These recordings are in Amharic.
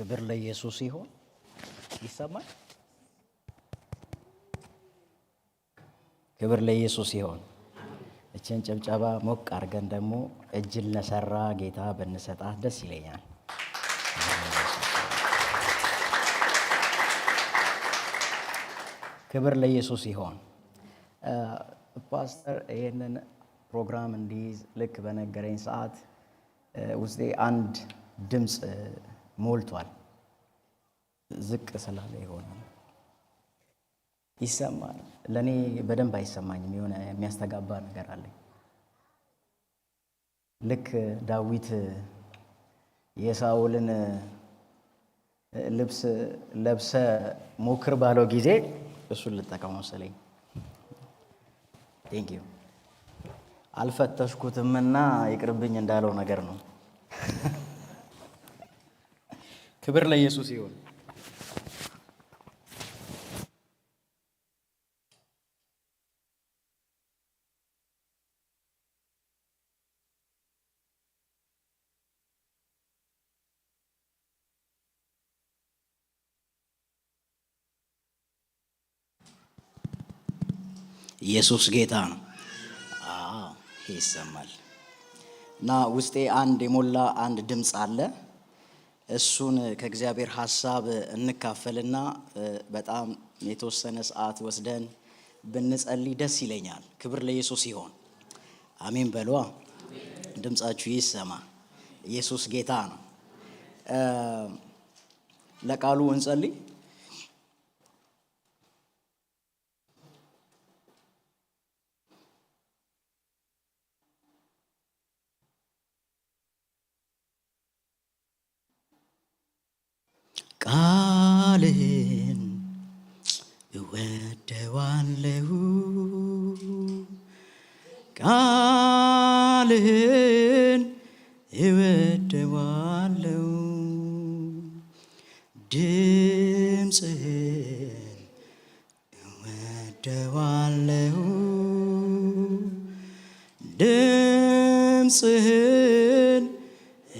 ክብር ለኢየሱስ ይሁን። ይሰማል? ክብር ለኢየሱስ ይሁን። እችን ጭብጨባ ሞቅ አድርገን ደግሞ እጅን ለሰራ ጌታ ብንሰጣት ደስ ይለኛል። ክብር ለኢየሱስ ይሁን። ፓስተር ይህንን ፕሮግራም እንዲይዝ ልክ በነገረኝ ሰዓት ውስጤ አንድ ድምፅ ሞልቷል። ዝቅ ስላለ ይሆናል ይሰማል። ለእኔ በደንብ አይሰማኝም። የሆነ የሚያስተጋባ ነገር አለኝ። ልክ ዳዊት የሳኦልን ልብስ ለብሰ ሞክር ባለው ጊዜ እሱን ልጠቀመው መሰለኝ። ቴንክ ዩ አልፈተሽኩትምና ይቅርብኝ እንዳለው ነገር ነው። ክብር ለኢየሱስ ይሁን። ኢየሱስ ጌታ ነው። ይሰማል እና ውስጤ አንድ የሞላ አንድ ድምፅ አለ። እሱን ከእግዚአብሔር ሐሳብ እንካፈልና በጣም የተወሰነ ሰዓት ወስደን ብንጸልይ ደስ ይለኛል። ክብር ለኢየሱስ ይሁን። አሜን በሏ። ድምጻችሁ ይሰማ። ኢየሱስ ጌታ ነው። ለቃሉ እንጸልይ። ቃልህን እወደዋለሁ፣ ቃልህን እወደዋለሁ፣ ድምፅህን እወደዋለሁ፣ ድምፅህን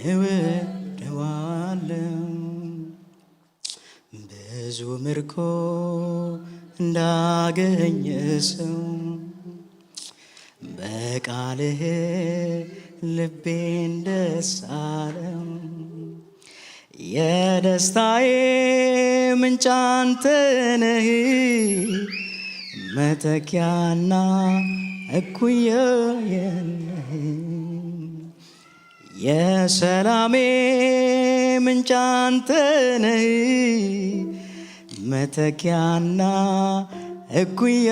እወደዋለሁ። ብዙ ምርኮ እንዳገኘ ሰው በቃልህ ልቤን ደስ አለው። የደስታዬ ምንጭ አንተ ነህ፣ መተኪያና እኩያ የለህም። የሰላሜ ምንጭ አንተ ነህ፣ መተኪያና እኩያ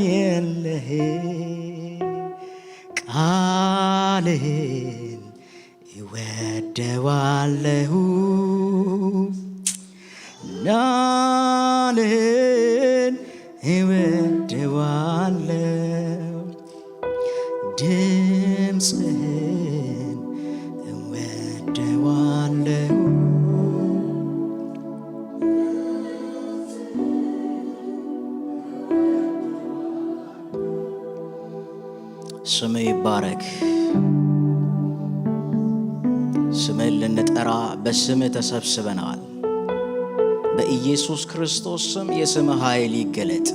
የለህ። ቃልህን እወደዋለሁ፣ ቃልህን እወደዋለሁ፣ ድምፅህን እወደዋለሁ። ስምህ ይባረክ። ስምህን ልንጠራ በስምህ ተሰብስበናል። በኢየሱስ ክርስቶስ ስም የስምህ ኃይል ይገለጥ።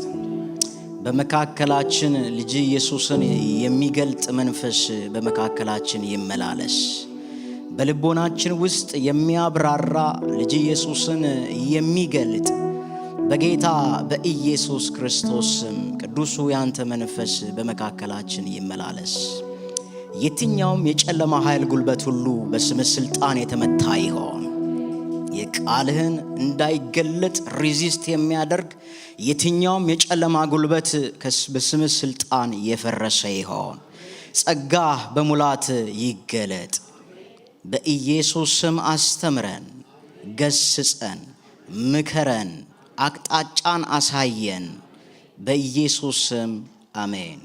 በመካከላችን ልጅ ኢየሱስን የሚገልጥ መንፈስ በመካከላችን ይመላለስ። በልቦናችን ውስጥ የሚያብራራ ልጅ ኢየሱስን የሚገልጥ በጌታ በኢየሱስ ክርስቶስ ስም ቅዱሱ ያንተ መንፈስ በመካከላችን ይመላለስ። የትኛውም የጨለማ ኃይል ጉልበት ሁሉ በስምህ ስልጣን የተመታ ይሆን። የቃልህን እንዳይገለጥ ሪዚስት የሚያደርግ የትኛውም የጨለማ ጉልበት በስምህ ስልጣን የፈረሰ ይሆን። ጸጋህ በሙላት ይገለጥ። በኢየሱስ ስም አስተምረን፣ ገስጸን፣ ምከረን፣ አቅጣጫን አሳየን። በኢየሱስ ስም አሜን።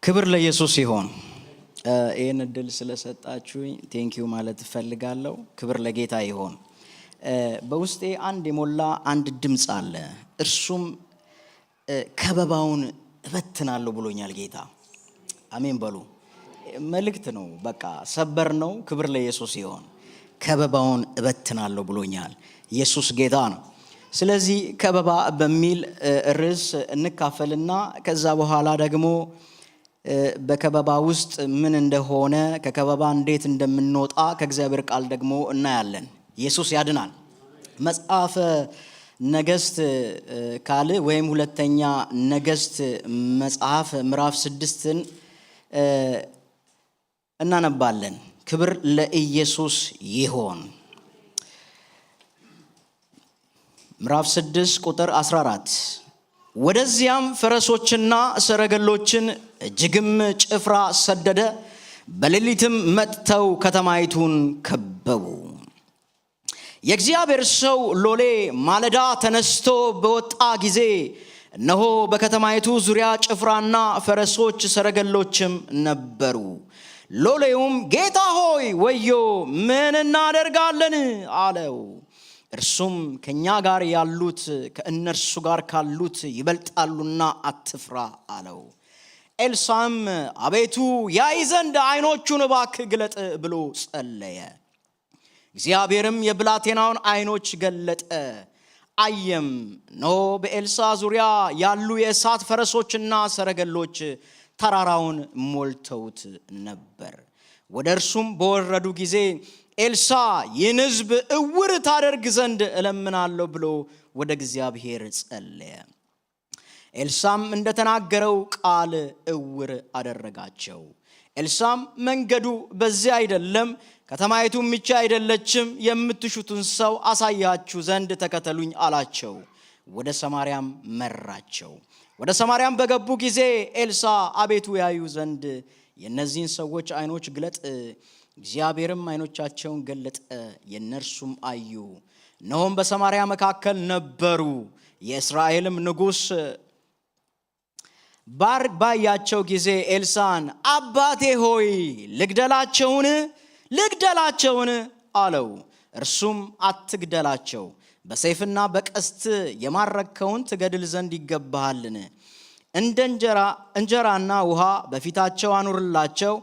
ክብር ለኢየሱስ ይሁን። ይህን እድል ስለሰጣችሁኝ ቴንኪዩ ማለት እፈልጋለሁ። ክብር ለጌታ ይሁን። በውስጤ አንድ የሞላ አንድ ድምፅ አለ። እርሱም ከበባውን እበትናለሁ ብሎኛል ጌታ። አሜን በሉ። መልእክት ነው። በቃ ሰበር ነው። ክብር ለኢየሱስ ይሁን። ከበባውን እበትናለሁ ብሎኛል። ኢየሱስ ጌታ ነው። ስለዚህ ከበባ በሚል ርዕስ እንካፈልና ከዛ በኋላ ደግሞ በከበባ ውስጥ ምን እንደሆነ ከከበባ እንዴት እንደምንወጣ ከእግዚአብሔር ቃል ደግሞ እናያለን። ኢየሱስ ያድናል። መጽሐፈ ነገሥት ካልዕ ወይም ሁለተኛ ነገሥት መጽሐፍ ምዕራፍ 6ን እናነባለን። ክብር ለኢየሱስ ይሆን። ምዕራፍ 6 ቁጥር 14 ወደዚያም ፈረሶችና ሰረገሎችን እጅግም ጭፍራ ሰደደ፣ በሌሊትም መጥተው ከተማይቱን ከበቡ። የእግዚአብሔር ሰው ሎሌ ማለዳ ተነስቶ በወጣ ጊዜ እነሆ በከተማይቱ ዙሪያ ጭፍራና ፈረሶች ሰረገሎችም ነበሩ። ሎሌውም ጌታ ሆይ ወዮ፣ ምን እናደርጋለን አለው። እርሱም ከኛ ጋር ያሉት ከእነርሱ ጋር ካሉት ይበልጣሉና አትፍራ አለው። ኤልሳዕም አቤቱ ያይ ዘንድ ዓይኖቹን እባክህ ግለጥ ብሎ ጸለየ። እግዚአብሔርም የብላቴናውን ዓይኖች ገለጠ፣ አየም፣ እነሆ በኤልሳዕ ዙሪያ ያሉ የእሳት ፈረሶችና ሰረገሎች ተራራውን ሞልተውት ነበር። ወደ እርሱም በወረዱ ጊዜ ኤልሳዕ ይህን ሕዝብ እውር ታደርግ ዘንድ እለምናለሁ ብሎ ወደ እግዚአብሔር ጸለየ። ኤልሳዕም እንደተናገረው ቃል እውር አደረጋቸው። ኤልሳዕም መንገዱ በዚህ አይደለም፣ ከተማይቱም ይህች አይደለችም፣ የምትሹትን ሰው አሳያችሁ ዘንድ ተከተሉኝ አላቸው። ወደ ሰማርያም መራቸው። ወደ ሰማርያም በገቡ ጊዜ ኤልሳዕ አቤቱ ያዩ ዘንድ የእነዚህን ሰዎች ዓይኖች ግለጥ። እግዚአብሔርም ዓይኖቻቸውን ገለጠ፣ የእነርሱም አዩ። እነሆም በሰማርያ መካከል ነበሩ። የእስራኤልም ንጉሥ ባያቸው ጊዜ ኤልሳዕን አባቴ ሆይ ልግደላቸውን አለው። እርሱም አትግደላቸው፣ በሰይፍና በቀስት የማረከውን ትገድል ዘንድ ይገባሃልን? እንደ እንጀራና ውሃ በፊታቸው አኑርላቸው፣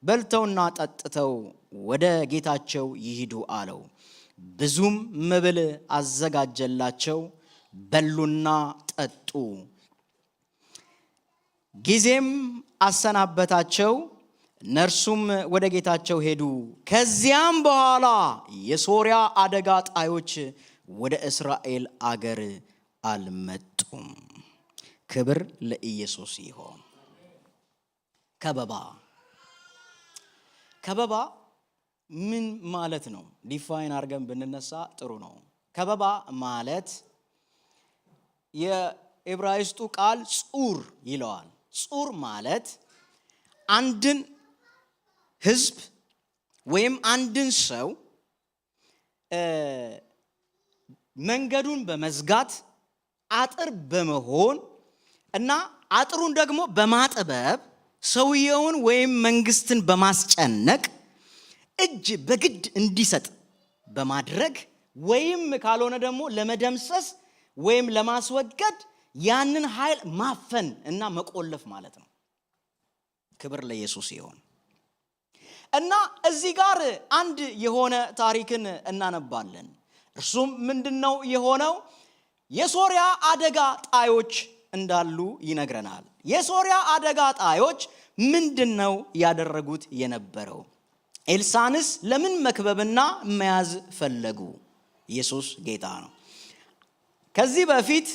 በልተውና ጠጥተው ወደ ጌታቸው ይሂዱ አለው። ብዙም መብል አዘጋጀላቸው፣ በሉና ጠጡ። ጊዜም አሰናበታቸው፣ እነርሱም ወደ ጌታቸው ሄዱ። ከዚያም በኋላ የሶርያ አደጋ ጣዮች ወደ እስራኤል አገር አልመጡም። ክብር ለኢየሱስ ይሆን። ከበባ ምን ማለት ነው? ዲፋይን አድርገን ብንነሳ ጥሩ ነው። ከበባ ማለት የዕብራይስጡ ቃል ጹር ይለዋል። ጹር ማለት አንድን ሕዝብ ወይም አንድን ሰው መንገዱን በመዝጋት አጥር በመሆን እና አጥሩን ደግሞ በማጥበብ ሰውየውን ወይም መንግስትን በማስጨነቅ እጅ በግድ እንዲሰጥ በማድረግ ወይም ካልሆነ ደግሞ ለመደምሰስ ወይም ለማስወገድ ያንን ኃይል ማፈን እና መቆለፍ ማለት ነው። ክብር ለኢየሱስ ይሁን። እና እዚህ ጋር አንድ የሆነ ታሪክን እናነባለን። እርሱም ምንድነው የሆነው? የሶርያ አደጋ ጣዮች እንዳሉ ይነግረናል። የሶርያ አደጋ ጣዮች ምንድነው ያደረጉት የነበረው? ኤልሳዕንስ ለምን መክበብና መያዝ ፈለጉ? ኢየሱስ ጌታ ነው። ከዚህ በፊት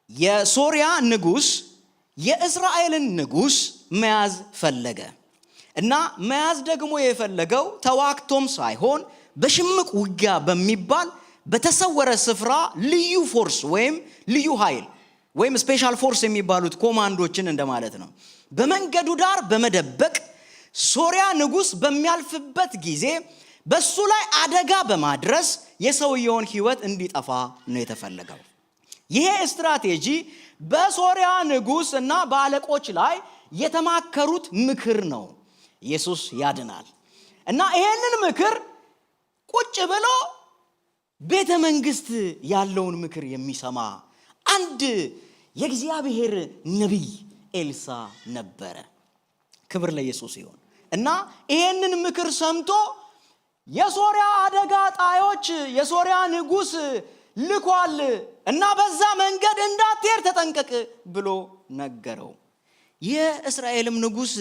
የሶርያ ንጉስ የእስራኤልን ንጉስ መያዝ ፈለገ እና መያዝ ደግሞ የፈለገው ተዋክቶም ሳይሆን በሽምቅ ውጊያ በሚባል በተሰወረ ስፍራ ልዩ ፎርስ ወይም ልዩ ኃይል ወይም ስፔሻል ፎርስ የሚባሉት ኮማንዶችን እንደማለት ነው። በመንገዱ ዳር በመደበቅ ሶርያ ንጉስ በሚያልፍበት ጊዜ በሱ ላይ አደጋ በማድረስ የሰውየውን ሕይወት እንዲጠፋ ነው የተፈለገው። ይሄ ስትራቴጂ በሶርያ ንጉስ እና በአለቆች ላይ የተማከሩት ምክር ነው። ኢየሱስ ያድናል። እና ይሄንን ምክር ቁጭ ብሎ ቤተ መንግስት ያለውን ምክር የሚሰማ አንድ የእግዚአብሔር ነቢይ ኤልሳዕ ነበረ። ክብር ለኢየሱስ ይሁን። እና ይሄንን ምክር ሰምቶ የሶሪያ አደጋ ጣዮች የሶሪያ ንጉስ ልኳል እና በዛ መንገድ እንዳትሄድ ተጠንቀቅ ብሎ ነገረው። የእስራኤልም ንጉስ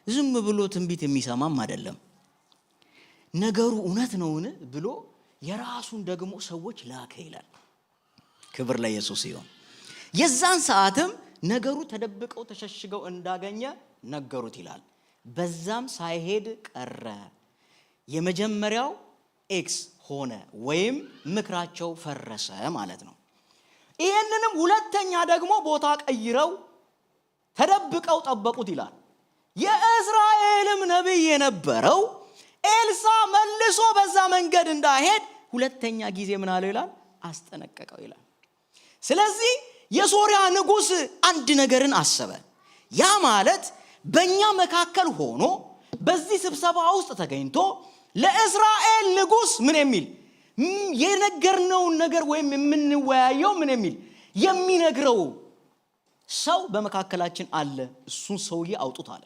ዝም ብሎ ትንቢት የሚሰማም አይደለም። ነገሩ እውነት ነውን ብሎ የራሱን ደግሞ ሰዎች ላከ ይላል። ክብር ለኢየሱስ ይሁን። የዛን ሰዓትም ነገሩ ተደብቀው ተሸሽገው እንዳገኘ ነገሩት ይላል። በዛም ሳይሄድ ቀረ። የመጀመሪያው ኤክስ ሆነ ወይም ምክራቸው ፈረሰ ማለት ነው። ይሄንንም ሁለተኛ ደግሞ ቦታ ቀይረው ተደብቀው ጠበቁት ይላል። የእስራኤልም ነብይ የነበረው ኤልሳ መልሶ በዛ መንገድ እንዳይሄድ ሁለተኛ ጊዜ ምን አለው ይላል? አስጠነቀቀው ይላል። ስለዚህ የሶሪያ ንጉስ አንድ ነገርን አሰበ። ያ ማለት በእኛ መካከል ሆኖ በዚህ ስብሰባ ውስጥ ተገኝቶ ለእስራኤል ንጉስ ምን የሚል የነገርነውን ነገር ወይም የምንወያየው ምን የሚል የሚነግረው ሰው በመካከላችን አለ። እሱን ሰውዬ አውጡት አለ።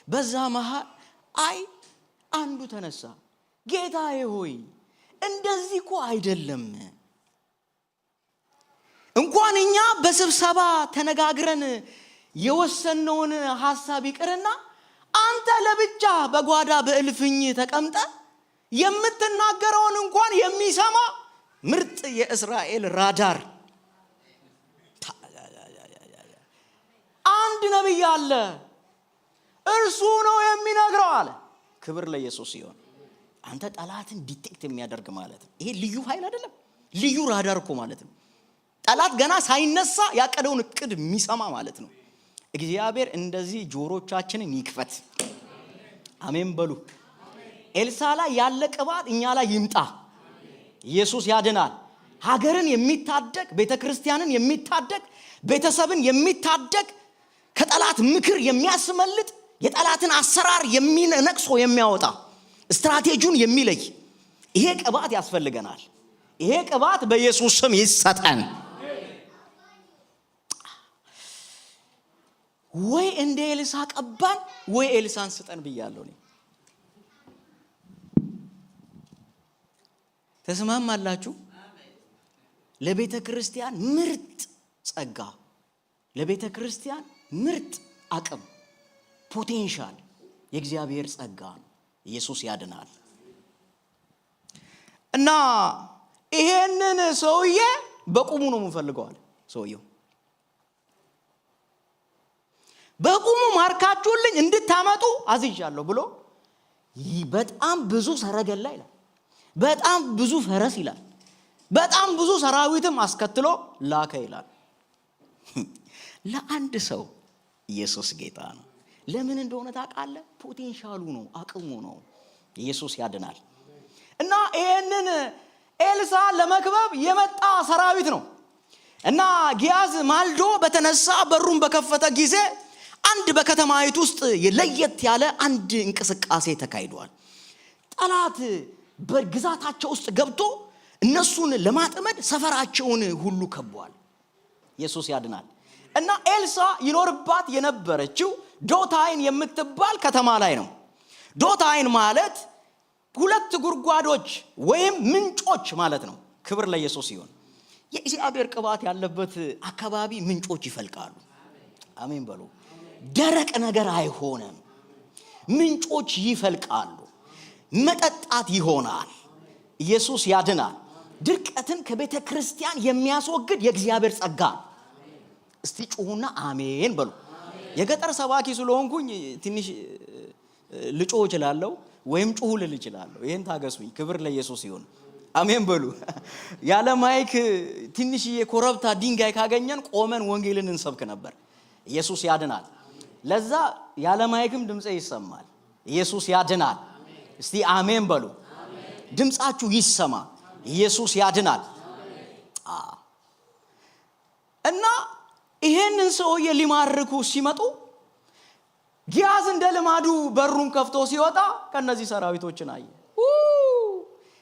በዛ መሃል አንዱ ተነሳ። ጌታዬ ሆይ እንደዚህ እኮ አይደለም። እንኳን እኛ በስብሰባ ተነጋግረን የወሰነውን ሐሳብ ይቅርና አንተ ለብቻ በጓዳ በእልፍኝ ተቀምጠ የምትናገረውን እንኳን የሚሰማ ምርጥ የእስራኤል ራዳር አንድ ነብይ አለ፣ እርሱ ነው የሚነግረው አለ። ክብር ለኢየሱስ ይሁን። አንተ ጠላትን ዲቴክት የሚያደርግ ማለት ነው። ይሄ ልዩ ኃይል አይደለም፣ ልዩ ራዳር እኮ ማለት ነው። ጠላት ገና ሳይነሳ ያቀደውን እቅድ የሚሰማ ማለት ነው። እግዚአብሔር እንደዚህ ጆሮቻችንን ይክፈት። አሜን በሉ። ኤልሳ ላይ ያለ ቅባት እኛ ላይ ይምጣ። ኢየሱስ ያድናል። ሀገርን የሚታደግ ቤተክርስቲያንን የሚታደግ ቤተሰብን የሚታደግ ከጠላት ምክር የሚያስመልጥ የጠላትን አሰራር የሚነቅሶ የሚያወጣ ስትራቴጂውን የሚለይ ይሄ ቅባት ያስፈልገናል። ይሄ ቅባት በኢየሱስ ስም ይሰጠን። ወይ እንደ ኤልሳ ቀባን ወይ ኤልሳን ስጠን ብያለሁ እኔ። ተስማማላችሁ? ለቤተ ክርስቲያን ምርጥ ጸጋ፣ ለቤተ ክርስቲያን ምርጥ አቅም፣ ፖቴንሻል የእግዚአብሔር ጸጋ ነው። ኢየሱስ ያድናል። እና ይሄንን ሰውዬ በቁሙ ነው የምንፈልገው። ሰውየው በቁሙ ማርካችሁልኝ እንድታመጡ አዝዣለሁ ብሎ በጣም ብዙ ሰረገላ ይላል፣ በጣም ብዙ ፈረስ ይላል፣ በጣም ብዙ ሰራዊትም አስከትሎ ላከ ይላል። ለአንድ ሰው ኢየሱስ ጌታ ነው። ለምን እንደሆነ ታውቃለህ? ፖቴንሻሉ ነው፣ አቅሙ ነው። ኢየሱስ ያድናል። እና ይሄንን ኤልሳ ለመክበብ የመጣ ሰራዊት ነው። እና ጊያዝ ማልዶ በተነሳ በሩን በከፈተ ጊዜ አንድ በከተማይቱ ውስጥ ለየት ያለ አንድ እንቅስቃሴ ተካሂዷል። ጠላት በግዛታቸው ውስጥ ገብቶ እነሱን ለማጥመድ ሰፈራቸውን ሁሉ ከቧል። ኢየሱስ ያድናል። እና ኤልሳ ይኖርባት የነበረችው ዶታይን የምትባል ከተማ ላይ ነው። ዶታይን ማለት ሁለት ጉድጓዶች ወይም ምንጮች ማለት ነው። ክብር ለኢየሱስ ይሁን። የእግዚአብሔር ቅባት ያለበት አካባቢ ምንጮች ይፈልቃሉ። አሜን በሉ። ደረቅ ነገር አይሆንም። ምንጮች ይፈልቃሉ፣ መጠጣት ይሆናል። ኢየሱስ ያድናል። ድርቀትን ከቤተ ክርስቲያን የሚያስወግድ የእግዚአብሔር ጸጋ። እስቲ ጩሁና አሜን በሉ። የገጠር ሰባኪ ስለሆንኩኝ ትንሽ ልጮህ እችላለሁ ወይም ጩሁ ልል እችላለሁ። ይሄን ታገሱኝ። ክብር ለኢየሱስ ይሁን። አሜን በሉ። ያለ ማይክ ትንሽ የኮረብታ ድንጋይ ካገኘን ቆመን ወንጌልን እንሰብክ ነበር። ኢየሱስ ያድናል። ለዛ ያለ ማይክም ድምጼ ይሰማል። ኢየሱስ ያድናል። እስቲ አሜን በሉ። ድምጻችሁ ይሰማ። ኢየሱስ ያድናል። እና ይሄንን ሰውዬ ሊማርኩ ሲመጡ ጊያዝ እንደ ልማዱ በሩን ከፍቶ ሲወጣ ከነዚህ ሰራዊቶችን አየ።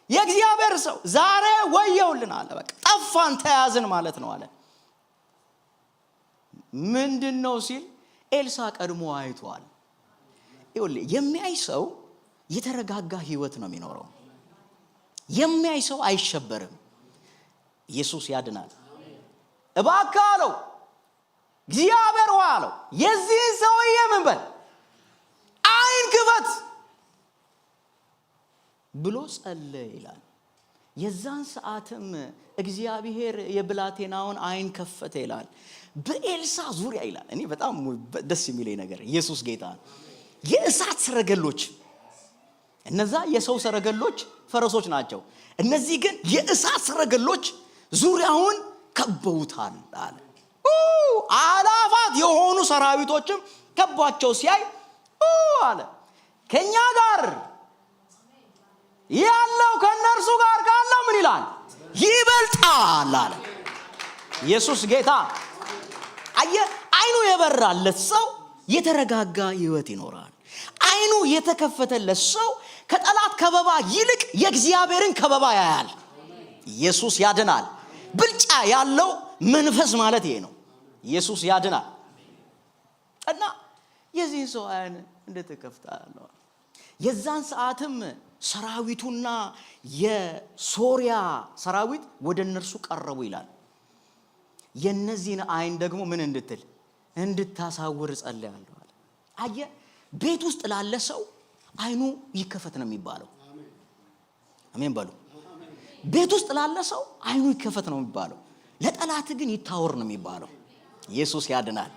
የእግዚአብሔር ሰው ዛሬ ወየውልን አለ። በቃ ጠፋን፣ ተያዝን ማለት ነው አለ። ምንድነው ሲል ኤልሳ ቀድሞ አይቷል። ይኸውልህ የሚያይ ሰው የተረጋጋ ህይወት ነው የሚኖረው። የሚያይ ሰው አይሸበርም። ኢየሱስ ያድናል። እባክህ አለው እግዚአብሔር ሆይ አለው የዚህ ሰውዬ ምን በል አይን ክፈት ብሎ ጸለየ ይላል። የዛን ሰዓትም እግዚአብሔር የብላቴናውን አይን ከፈተ ይላል። በኤልሳ ዙሪያ ይላል። እኔ በጣም ደስ የሚለኝ ነገር ኢየሱስ ጌታ የእሳት ሰረገሎች፣ እነዛ የሰው ሰረገሎች ፈረሶች ናቸው። እነዚህ ግን የእሳት ሰረገሎች ዙሪያውን ከበውታል አለ። አላፋት የሆኑ ሰራዊቶችም ከቧቸው ሲያይ አለ ከኛ ጋር ያለው ከነርሱ ጋር ካለው ምን ይላል ይበልጣል አለ። ኢየሱስ ጌታ አይኑ የበራለት ሰው የተረጋጋ ህይወት ይኖራል። አይኑ የተከፈተለት ሰው ከጠላት ከበባ ይልቅ የእግዚአብሔርን ከበባ ያያል። ኢየሱስ ያድናል። ብልጫ ያለው መንፈስ ማለት ይሄ ነው። ኢየሱስ ያድናል። እና የዚህ ሰው አይን እንደተከፈተ የዛን ሰዓትም ሰራዊቱና የሶሪያ ሰራዊት ወደ እነርሱ ቀረቡ ይላል። የነዚህን አይን ደግሞ ምን እንድትል እንድታሳውር ጸልያለሁ አለ። አየ ቤት ውስጥ ላለ ሰው አይኑ ይከፈት ነው የሚባለው። አሜን በሉ። ቤት ውስጥ ላለ ሰው አይኑ ይከፈት ነው የሚባለው። ለጠላት ግን ይታወር ነው የሚባለው። ኢየሱስ ያድናል።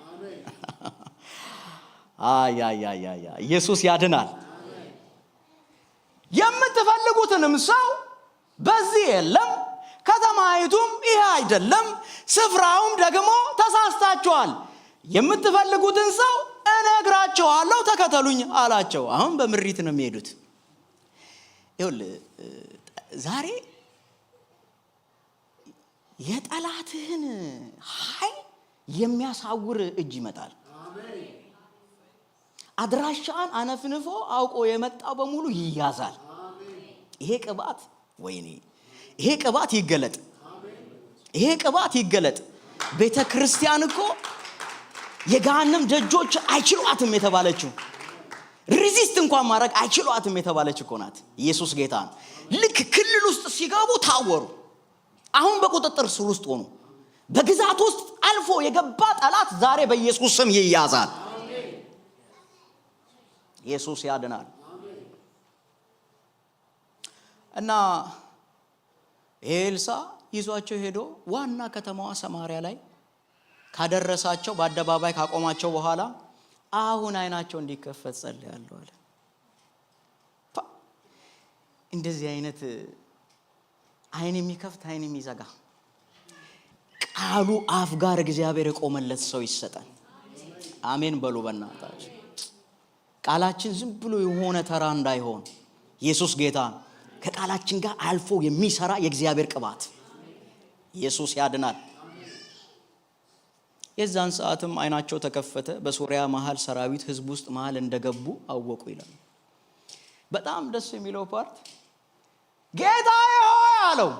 ኢየሱስ ያድናል። የምትፈልጉትንም ሰው በዚህ የለም፣ ከተማይቱም ይሄ አይደለም፣ ስፍራውም ደግሞ ተሳስታችኋል። የምትፈልጉትን ሰው እነግራችኋለሁ፣ ተከተሉኝ አላቸው። አሁን በምሪት ነው የሚሄዱት። ይኸውልህ ዛሬ የጠላትህን ኃይል የሚያሳውር እጅ ይመጣል። አድራሻን አነፍንፎ አውቆ የመጣው በሙሉ ይያዛል። ይሄ ቅባት ወይኔ ይሄ ቅባት ይገለጥ። ይሄ ቅባት ይገለጥ። ቤተክርስቲያን እኮ የገሃነም ደጆች አይችሏትም የተባለችው፣ ሪዚስት እንኳን ማድረግ አይችሏትም የተባለች እኮ ናት። ኢየሱስ ጌታ ነው። ልክ ክልል ውስጥ ሲገቡ ታወሩ። አሁን በቁጥጥር ስር ውስጥ ሆኑ። በግዛት ውስጥ አልፎ የገባ ጠላት ዛሬ በኢየሱስ ስም ይያዛል። ኢየሱስ ያድናል። እና ኤልሳ ይዟቸው ሄዶ ዋና ከተማዋ ሰማሪያ ላይ ካደረሳቸው በአደባባይ ካቆማቸው በኋላ አሁን አይናቸው እንዲከፈት ጸልያለሁ አለ። እንደዚህ አይነት አይን የሚከፍት አይን የሚዘጋ ቃሉ አፍ ጋር እግዚአብሔር የቆመለት ሰው ይሰጣል። አሜን በሉ በእናታችሁ። ቃላችን ዝም ብሎ የሆነ ተራ እንዳይሆን ኢየሱስ ጌታ ከቃላችን ጋር አልፎ የሚሰራ የእግዚአብሔር ቅባት። ኢየሱስ ያድናል። የዛን ሰዓትም አይናቸው ተከፈተ፣ በሶሪያ መሃል ሰራዊት ህዝብ ውስጥ መሃል እንደገቡ አወቁ ይላል። በጣም ደስ የሚለው ፓርት ጌታዬ ሆይ አለው።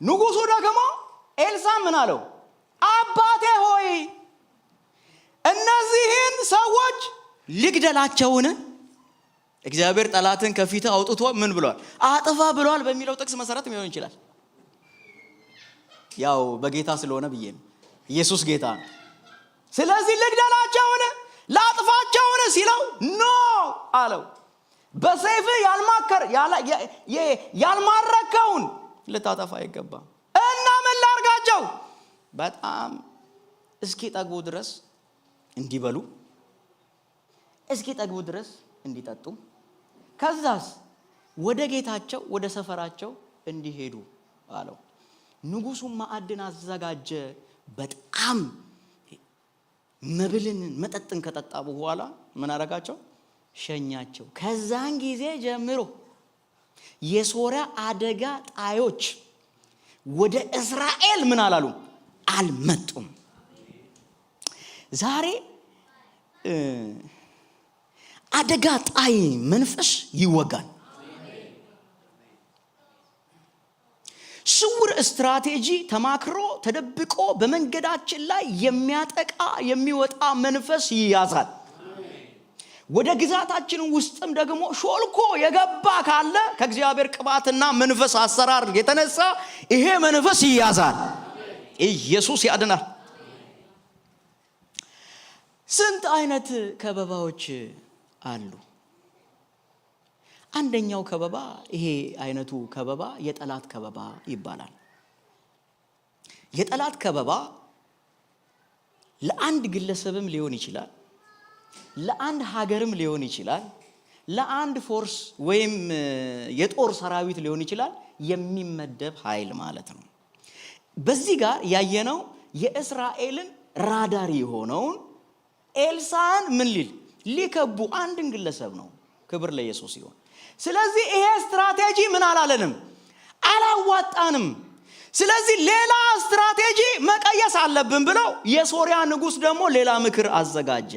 ንጉሱ ደግሞ ኤልሳ ምን አለው? አባቴ ሆይ እነዚህን ሰዎች ልግደላቸውን? እግዚአብሔር ጠላትን ከፊት አውጥቶ ምን ብሏል? አጥፋ ብሏል በሚለው ጥቅስ መሰረት ሊሆን ይችላል። ያው በጌታ ስለሆነ ብዬ ነው። ኢየሱስ ጌታ ነው። ስለዚህ ልግደላቸውን ላጥፋቸውን ሲለው ኖ አለው። በሰይፍ ያልማረከውን ልታጠፋ አይገባም። እና ምን ላርጋቸው? በጣም እስኪ ጠግቡ ድረስ እንዲበሉ፣ እስኪ ጠግቡ ድረስ እንዲጠጡ፣ ከዛስ ወደ ጌታቸው ወደ ሰፈራቸው እንዲሄዱ አለው። ንጉሱም ማዕድን አዘጋጀ። በጣም መብልን መጠጥን ከጠጣ በኋላ ምን አረጋቸው? ሸኛቸው። ከዛን ጊዜ ጀምሮ የሶሪያ አደጋ ጣዮች ወደ እስራኤል ምን አላሉ? አልመጡም። ዛሬ አደጋ ጣይ መንፈስ ይወጋል። ስውር ስትራቴጂ ተማክሮ ተደብቆ በመንገዳችን ላይ የሚያጠቃ የሚወጣ መንፈስ ይያዛል። ወደ ግዛታችን ውስጥም ደግሞ ሾልኮ የገባ ካለ ከእግዚአብሔር ቅባትና መንፈስ አሰራር የተነሳ ይሄ መንፈስ ይያዛል። ኢየሱስ ያድናል። ስንት አይነት ከበባዎች አሉ? አንደኛው ከበባ ይሄ አይነቱ ከበባ የጠላት ከበባ ይባላል። የጠላት ከበባ ለአንድ ግለሰብም ሊሆን ይችላል፣ ለአንድ ሀገርም ሊሆን ይችላል፣ ለአንድ ፎርስ ወይም የጦር ሰራዊት ሊሆን ይችላል የሚመደብ ኃይል ማለት ነው። በዚህ ጋር ያየነው የእስራኤልን ራዳር የሆነውን ኤልሳዕን ምን ሊከቡ አንድን ግለሰብ ነው። ክብር ለኢየሱስ ይሁን። ስለዚህ ይሄ ስትራቴጂ ምን አላለንም? አላዋጣንም። ስለዚህ ሌላ ስትራቴጂ መቀየስ አለብን ብለው የሶሪያ ንጉስ ደግሞ ሌላ ምክር አዘጋጀ።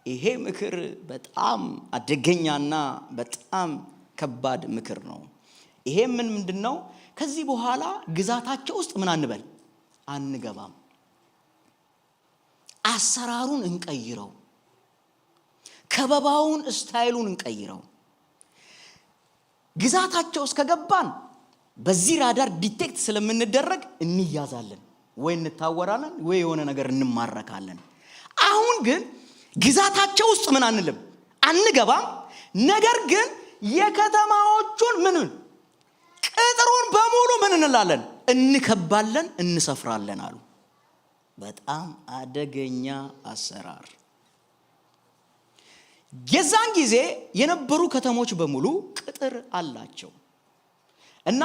ይሄ ምክር በጣም አደገኛና በጣም ከባድ ምክር ነው። ይሄ ምንድነው? ከዚህ በኋላ ግዛታቸው ውስጥ ምን አንበል? አንገባም። አሰራሩን እንቀይረው፣ ከበባውን ስታይሉን እንቀይረው። ግዛታቸው ውስጥ ከገባን በዚህ ራዳር ዲቴክት ስለምንደረግ እንያዛለን፣ ወይ እንታወራለን፣ ወይ የሆነ ነገር እንማረካለን። አሁን ግን ግዛታቸው ውስጥ ምን አንልም? አንገባም። ነገር ግን የከተማዎቹን ቅጥሩን በሙሉ ምን እንላለን? እንከባለን፣ እንሰፍራለን አሉ። በጣም አደገኛ አሰራር። የዛን ጊዜ የነበሩ ከተሞች በሙሉ ቅጥር አላቸው እና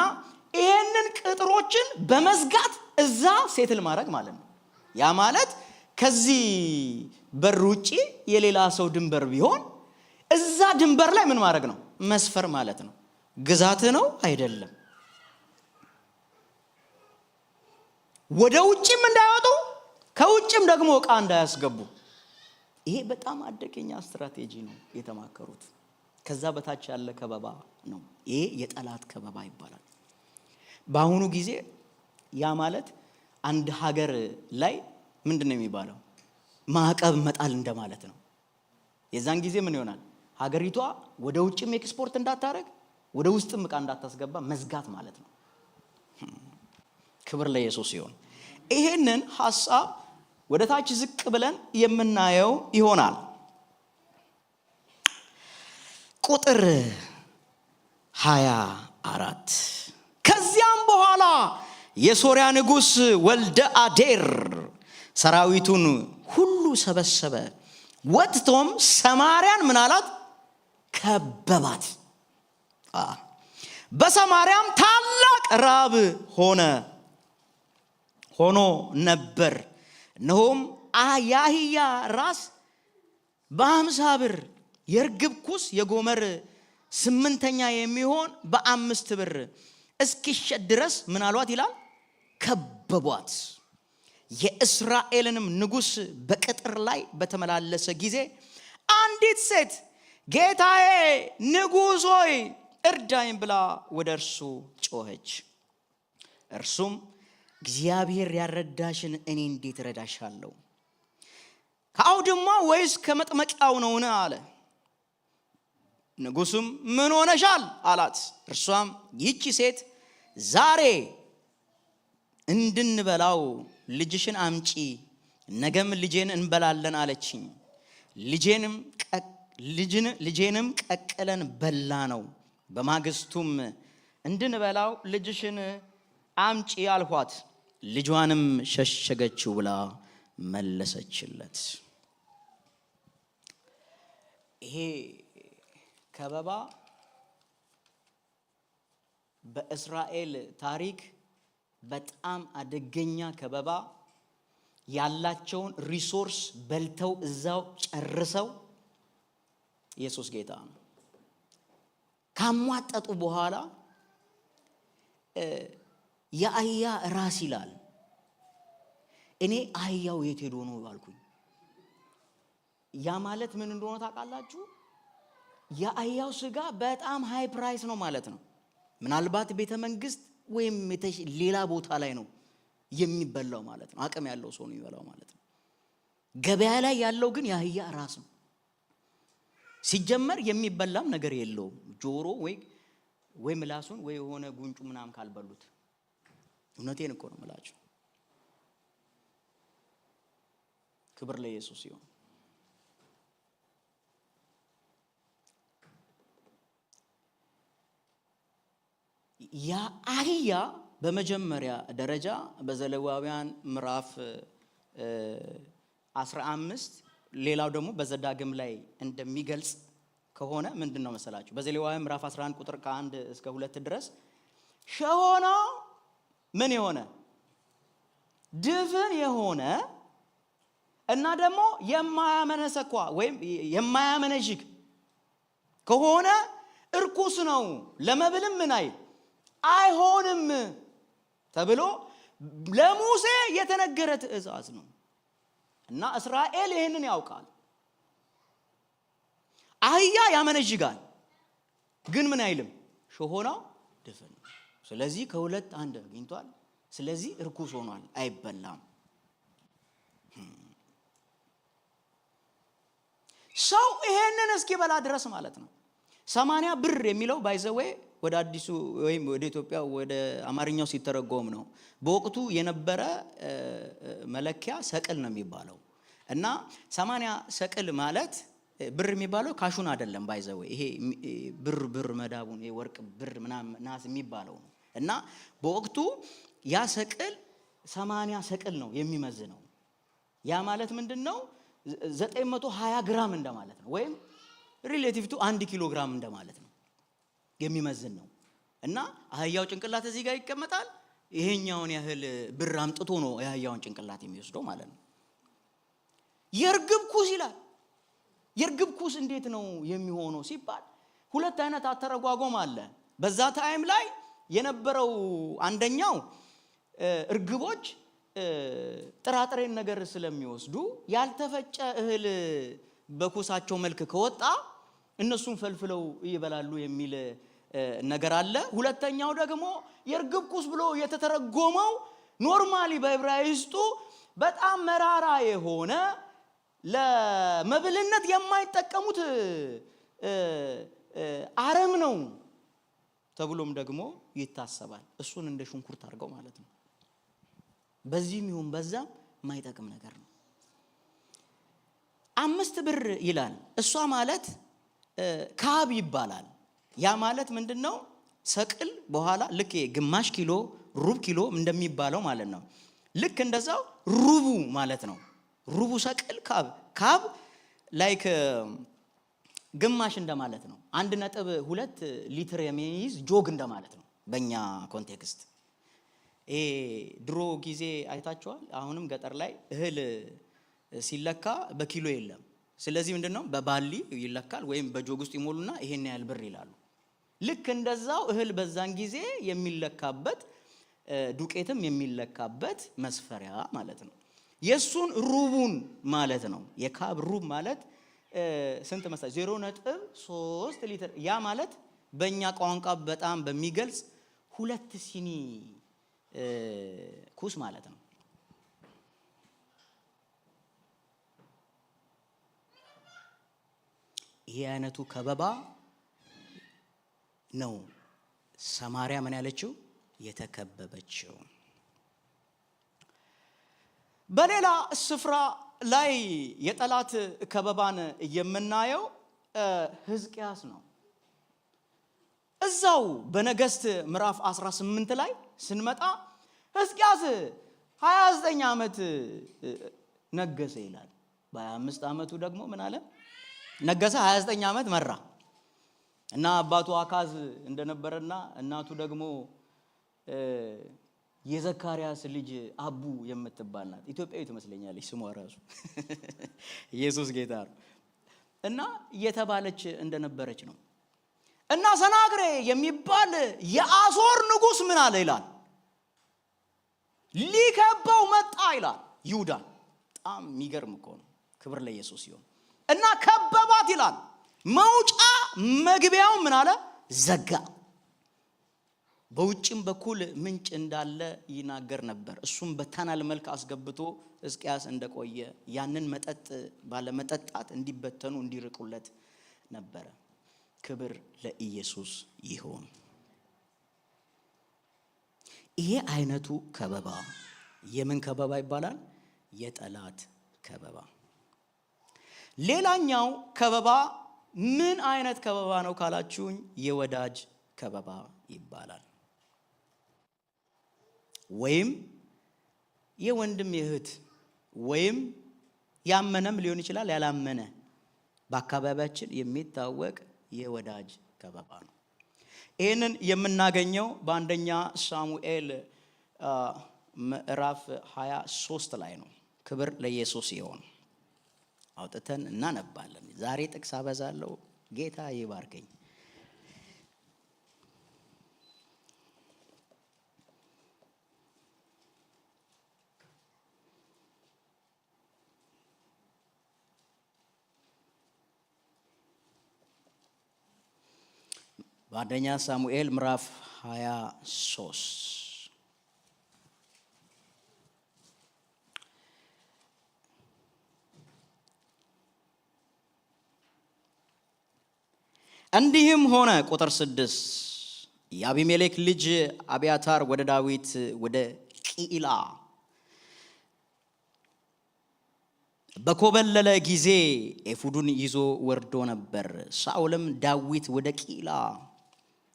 ይሄንን ቅጥሮችን በመዝጋት እዛ ሴትል ማድረግ ማለት ነው። ያ ማለት ከዚህ በር ውጪ የሌላ ሰው ድንበር ቢሆን እዛ ድንበር ላይ ምን ማድረግ ነው? መስፈር ማለት ነው። ግዛት ነው አይደለም። ወደ ውጪም እንዳይወጡ ከውጪም ደግሞ ዕቃ እንዳያስገቡ። ይሄ በጣም አደገኛ ስትራቴጂ ነው የተማከሩት። ከዛ በታች ያለ ከበባ ነው። ይሄ የጠላት ከበባ ይባላል። በአሁኑ ጊዜ ያ ማለት አንድ ሀገር ላይ ምንድነው የሚባለው? ማዕቀብ መጣል እንደማለት ነው። የዛን ጊዜ ምን ይሆናል? ሀገሪቷ ወደ ውጭም ኤክስፖርት እንዳታረግ፣ ወደ ውስጥም ዕቃ እንዳታስገባ መዝጋት ማለት ነው። ክብር ለኢየሱስ ይሁን። ይሄንን ሐሳብ ወደ ታች ዝቅ ብለን የምናየው ይሆናል። ቁጥር 24 ከዚያም በኋላ የሶሪያ ንጉስ ወልደ አዴር ሰራዊቱን ሁሉ ሰበሰበ፣ ወጥቶም ሰማርያን ምን አላት? ከበባት። በሰማርያም ታላቅ ራብ ሆኖ ነበር። እነሆም የአህያ ራስ በ50 ብር፣ የርግብ ኩስ የጎመር 8ኛ የሚሆን በ5 ብር እስኪሸጥ ድረስ ምን አሏት ይላል? ከበቧት። የእስራኤልንም ንጉስ በቅጥር ላይ በተመላለሰ ጊዜ አንዲት ሴት ጌታዬ ንጉሥ ሆይ እርዳኝ ብላ ወደ እርሱ ጮኸች። እርሱም እግዚአብሔር ያረዳሽን እኔ እንዴት ረዳሻለሁ? ከአውድማ ወይስ ከመጥመቂያው ነውን አለ። ንጉሱም ምን ሆነሻል አላት። እርሷም ይህች ሴት ዛሬ እንድንበላው ልጅሽን አምጪ፣ ነገም ልጄን እንበላለን አለችኝ። ልጄንም ቀቅለን በላ ነው። በማግስቱም እንድንበላው ልጅሽን አምጪ አልኋት፣ ልጇንም ሸሸገችው ብላ መለሰችለት። ይሄ ከበባ በእስራኤል ታሪክ በጣም አደገኛ ከበባ፣ ያላቸውን ሪሶርስ በልተው እዛው ጨርሰው ኢየሱስ ጌታ ነው ካሟጠጡ በኋላ የአህያ ራስ ይላል። እኔ አህያው የት ሄዶ ነው ባልኩኝ። ያ ማለት ምን እንደሆነ ታውቃላችሁ? የአህያው ስጋ በጣም ሃይ ፕራይስ ነው ማለት ነው። ምናልባት ቤተ መንግስት ወይም ሌላ ቦታ ላይ ነው የሚበላው ማለት ነው። አቅም ያለው ሰው ነው የሚበላው ማለት ነው። ገበያ ላይ ያለው ግን የአህያ ራስ ነው። ሲጀመር የሚበላም ነገር የለውም። ጆሮ ወይ ምላሱን ወይ የሆነ ጉንጩ ምናም ካልበሉት። እውነቴን እኮ ነው የምላችሁ። ክብር ለኢየሱስ ይሁን። ያ አህያ በመጀመሪያ ደረጃ በዘሌዋውያን ምዕራፍ 15 ሌላው ደግሞ በዘዳግም ላይ እንደሚገልጽ ከሆነ ምንድነው መሰላችሁ? በዘሌዋውያን ምዕራፍ 11 ቁጥር ከ1 እስከ 2 ድረስ ሸሆና ምን የሆነ ድፍን የሆነ እና ደግሞ የማያመነሰኳ ወይም የማያመነዥግ ከሆነ እርኩስ ነው፣ ለመብልም ምን አይሆንም ተብሎ ለሙሴ የተነገረ ትእዛዝ ነው። እና እስራኤል ይሄንን ያውቃል። አህያ ያመነዥጋል፣ ግን ምን አይልም፣ ሸሆናው ድፍን። ስለዚህ ከሁለት አንድ አግኝቷል። ስለዚህ እርኩስ ሆኗል፣ አይበላም። ሰው ይሄንን እስኪበላ ድረስ ማለት ነው። 80 ብር የሚለው ባይዘዌ ወደ አዲሱ ወይም ወደ ኢትዮጵያ ወደ አማርኛው ሲተረጎም ነው። በወቅቱ የነበረ መለኪያ ሰቅል ነው የሚባለው። እና 80 ሰቅል ማለት ብር የሚባለው ካሹን አይደለም ባይዘዌ፣ ይሄ ብር መዳቡን ወርቅ ብር ምናምን ናስ የሚባለው ነው። እና በወቅቱ ያ ሰቅል 80 ሰቅል ነው የሚመዝነው። ያ ማለት ምንድነው? 920 ግራም እንደማለት ነው። ወይም ሪሌቲቭ ቱ 1 ኪሎ ግራም እንደማለት ነው የሚመዝን ነው። እና አህያው ጭንቅላት እዚህ ጋር ይቀመጣል። ይሄኛውን ያህል ብር አምጥቶ ነው የአህያውን ጭንቅላት የሚወስደው ማለት ነው። የርግብ ኩስ ይላል። የርግብ ኩስ እንዴት ነው የሚሆነው ሲባል ሁለት አይነት አተረጓጎም አለ። በዛ ታይም ላይ የነበረው አንደኛው እርግቦች ጥራጥሬን ነገር ስለሚወስዱ ያልተፈጨ እህል በኩሳቸው መልክ ከወጣ እነሱን ፈልፍለው ይበላሉ የሚል ነገር አለ። ሁለተኛው ደግሞ የርግብ ኩስ ብሎ የተተረጎመው ኖርማሊ በዕብራይስጡ በጣም መራራ የሆነ ለመብልነት የማይጠቀሙት አረም ነው ተብሎም ደግሞ ይታሰባል። እሱን እንደ ሽንኩርት አድርገው ማለት ነው። በዚህም ይሁን በዛም የማይጠቅም ነገር ነው። 5 ብር ይላል። እሷ ማለት ካብ ይባላል። ያ ማለት ምንድነው? ሰቅል በኋላ ልክ ግማሽ ኪሎ ሩብ ኪሎ እንደሚባለው ማለት ነው። ልክ እንደዛው ሩቡ ማለት ነው። ሩቡ ሰቅል ካብ ላይክ ግማሽ እንደማለት ነው። 1.2 ሊትር የሚይዝ ጆግ እንደማለት ነው በእኛ ኮንቴክስት። ድሮ ጊዜ አይታችኋል። አሁንም ገጠር ላይ እህል ሲለካ በኪሎ የለም። ስለዚህ ምንድነው? በባሊ ይለካል ወይም በጆግ ውስጥ ይሞሉና ይሄን ያህል ብር ይላሉ። ልክ እንደዛው እህል በዛን ጊዜ የሚለካበት ዱቄትም የሚለካበት መስፈሪያ ማለት ነው። የሱን ሩቡን ማለት ነው። የካብ ሩብ ማለት ስንት መሰለህ? 0.3 ሊትር። ያ ማለት በእኛ ቋንቋ በጣም በሚገልጽ 2 ሲኒ ኩስ ማለት ነው። ይሄ አይነቱ ከበባ ነው ሰማርያ ምን ያለችው የተከበበችው። በሌላ ስፍራ ላይ የጠላት ከበባን የምናየው ሕዝቅያስ ነው። እዛው በነገሥት ምዕራፍ 18 ላይ ስንመጣ ሕዝቅያስ 29 ዓመት ነገሰ ይላል። በ25 ዓመቱ ደግሞ ምን አለ? ነገሰ። 29 ዓመት መራ እና አባቱ አካዝ እንደነበረና እናቱ ደግሞ የዘካርያስ ልጅ አቡ የምትባል ናት። ኢትዮጵያዊ ትመስለኛለች ስሟ ራሱ ኢየሱስ ጌታ ነው። እና እየተባለች እንደነበረች ነው። እና ሰናክሬ የሚባል የአሦር ንጉስ ምን አለ ይላል? ሊከበው መጣ ይላል ይሁዳን። በጣም የሚገርም እኮ ነው። ክብር ለኢየሱስ ይሁን። እና ከበባት ይላል። መውጫ መግቢያው ምን አለ? ዘጋ። በውጭም በኩል ምንጭ እንዳለ ይናገር ነበር። እሱም በታናል መልክ አስገብቶ ሕዝቅያስ እንደቆየ ያንን መጠጥ ባለመጠጣት እንዲበተኑ እንዲርቁለት ነበረ። ክብር ለኢየሱስ ይሁን። ይሄ አይነቱ ከበባ የምን ከበባ ይባላል? የጠላት ከበባ። ሌላኛው ከበባ ምን አይነት ከበባ ነው ካላችሁኝ፣ የወዳጅ ከበባ ይባላል። ወይም የወንድም የእህት ወይም ያመነም ሊሆን ይችላል ያላመነ በአካባቢያችን የሚታወቅ የወዳጅ ከበባ ነው። ይህንን የምናገኘው በአንደኛ ሳሙኤል ምዕራፍ 23 ላይ ነው። ክብር ለኢየሱስ ይሁን። አውጥተን እናነባለን። ዛሬ ጥቅስ አበዛለሁ። ጌታ ይባርከኝ። በአንደኛ ሳሙኤል ምዕራፍ 23 እንዲህም ሆነ ቁጥር 6 የአቢሜሌክ ልጅ አብያታር ወደ ዳዊት ወደ ቂላ በኮበለለ ጊዜ ኤፉዱን ይዞ ወርዶ ነበር። ሳኦልም ዳዊት ወደ ቂላ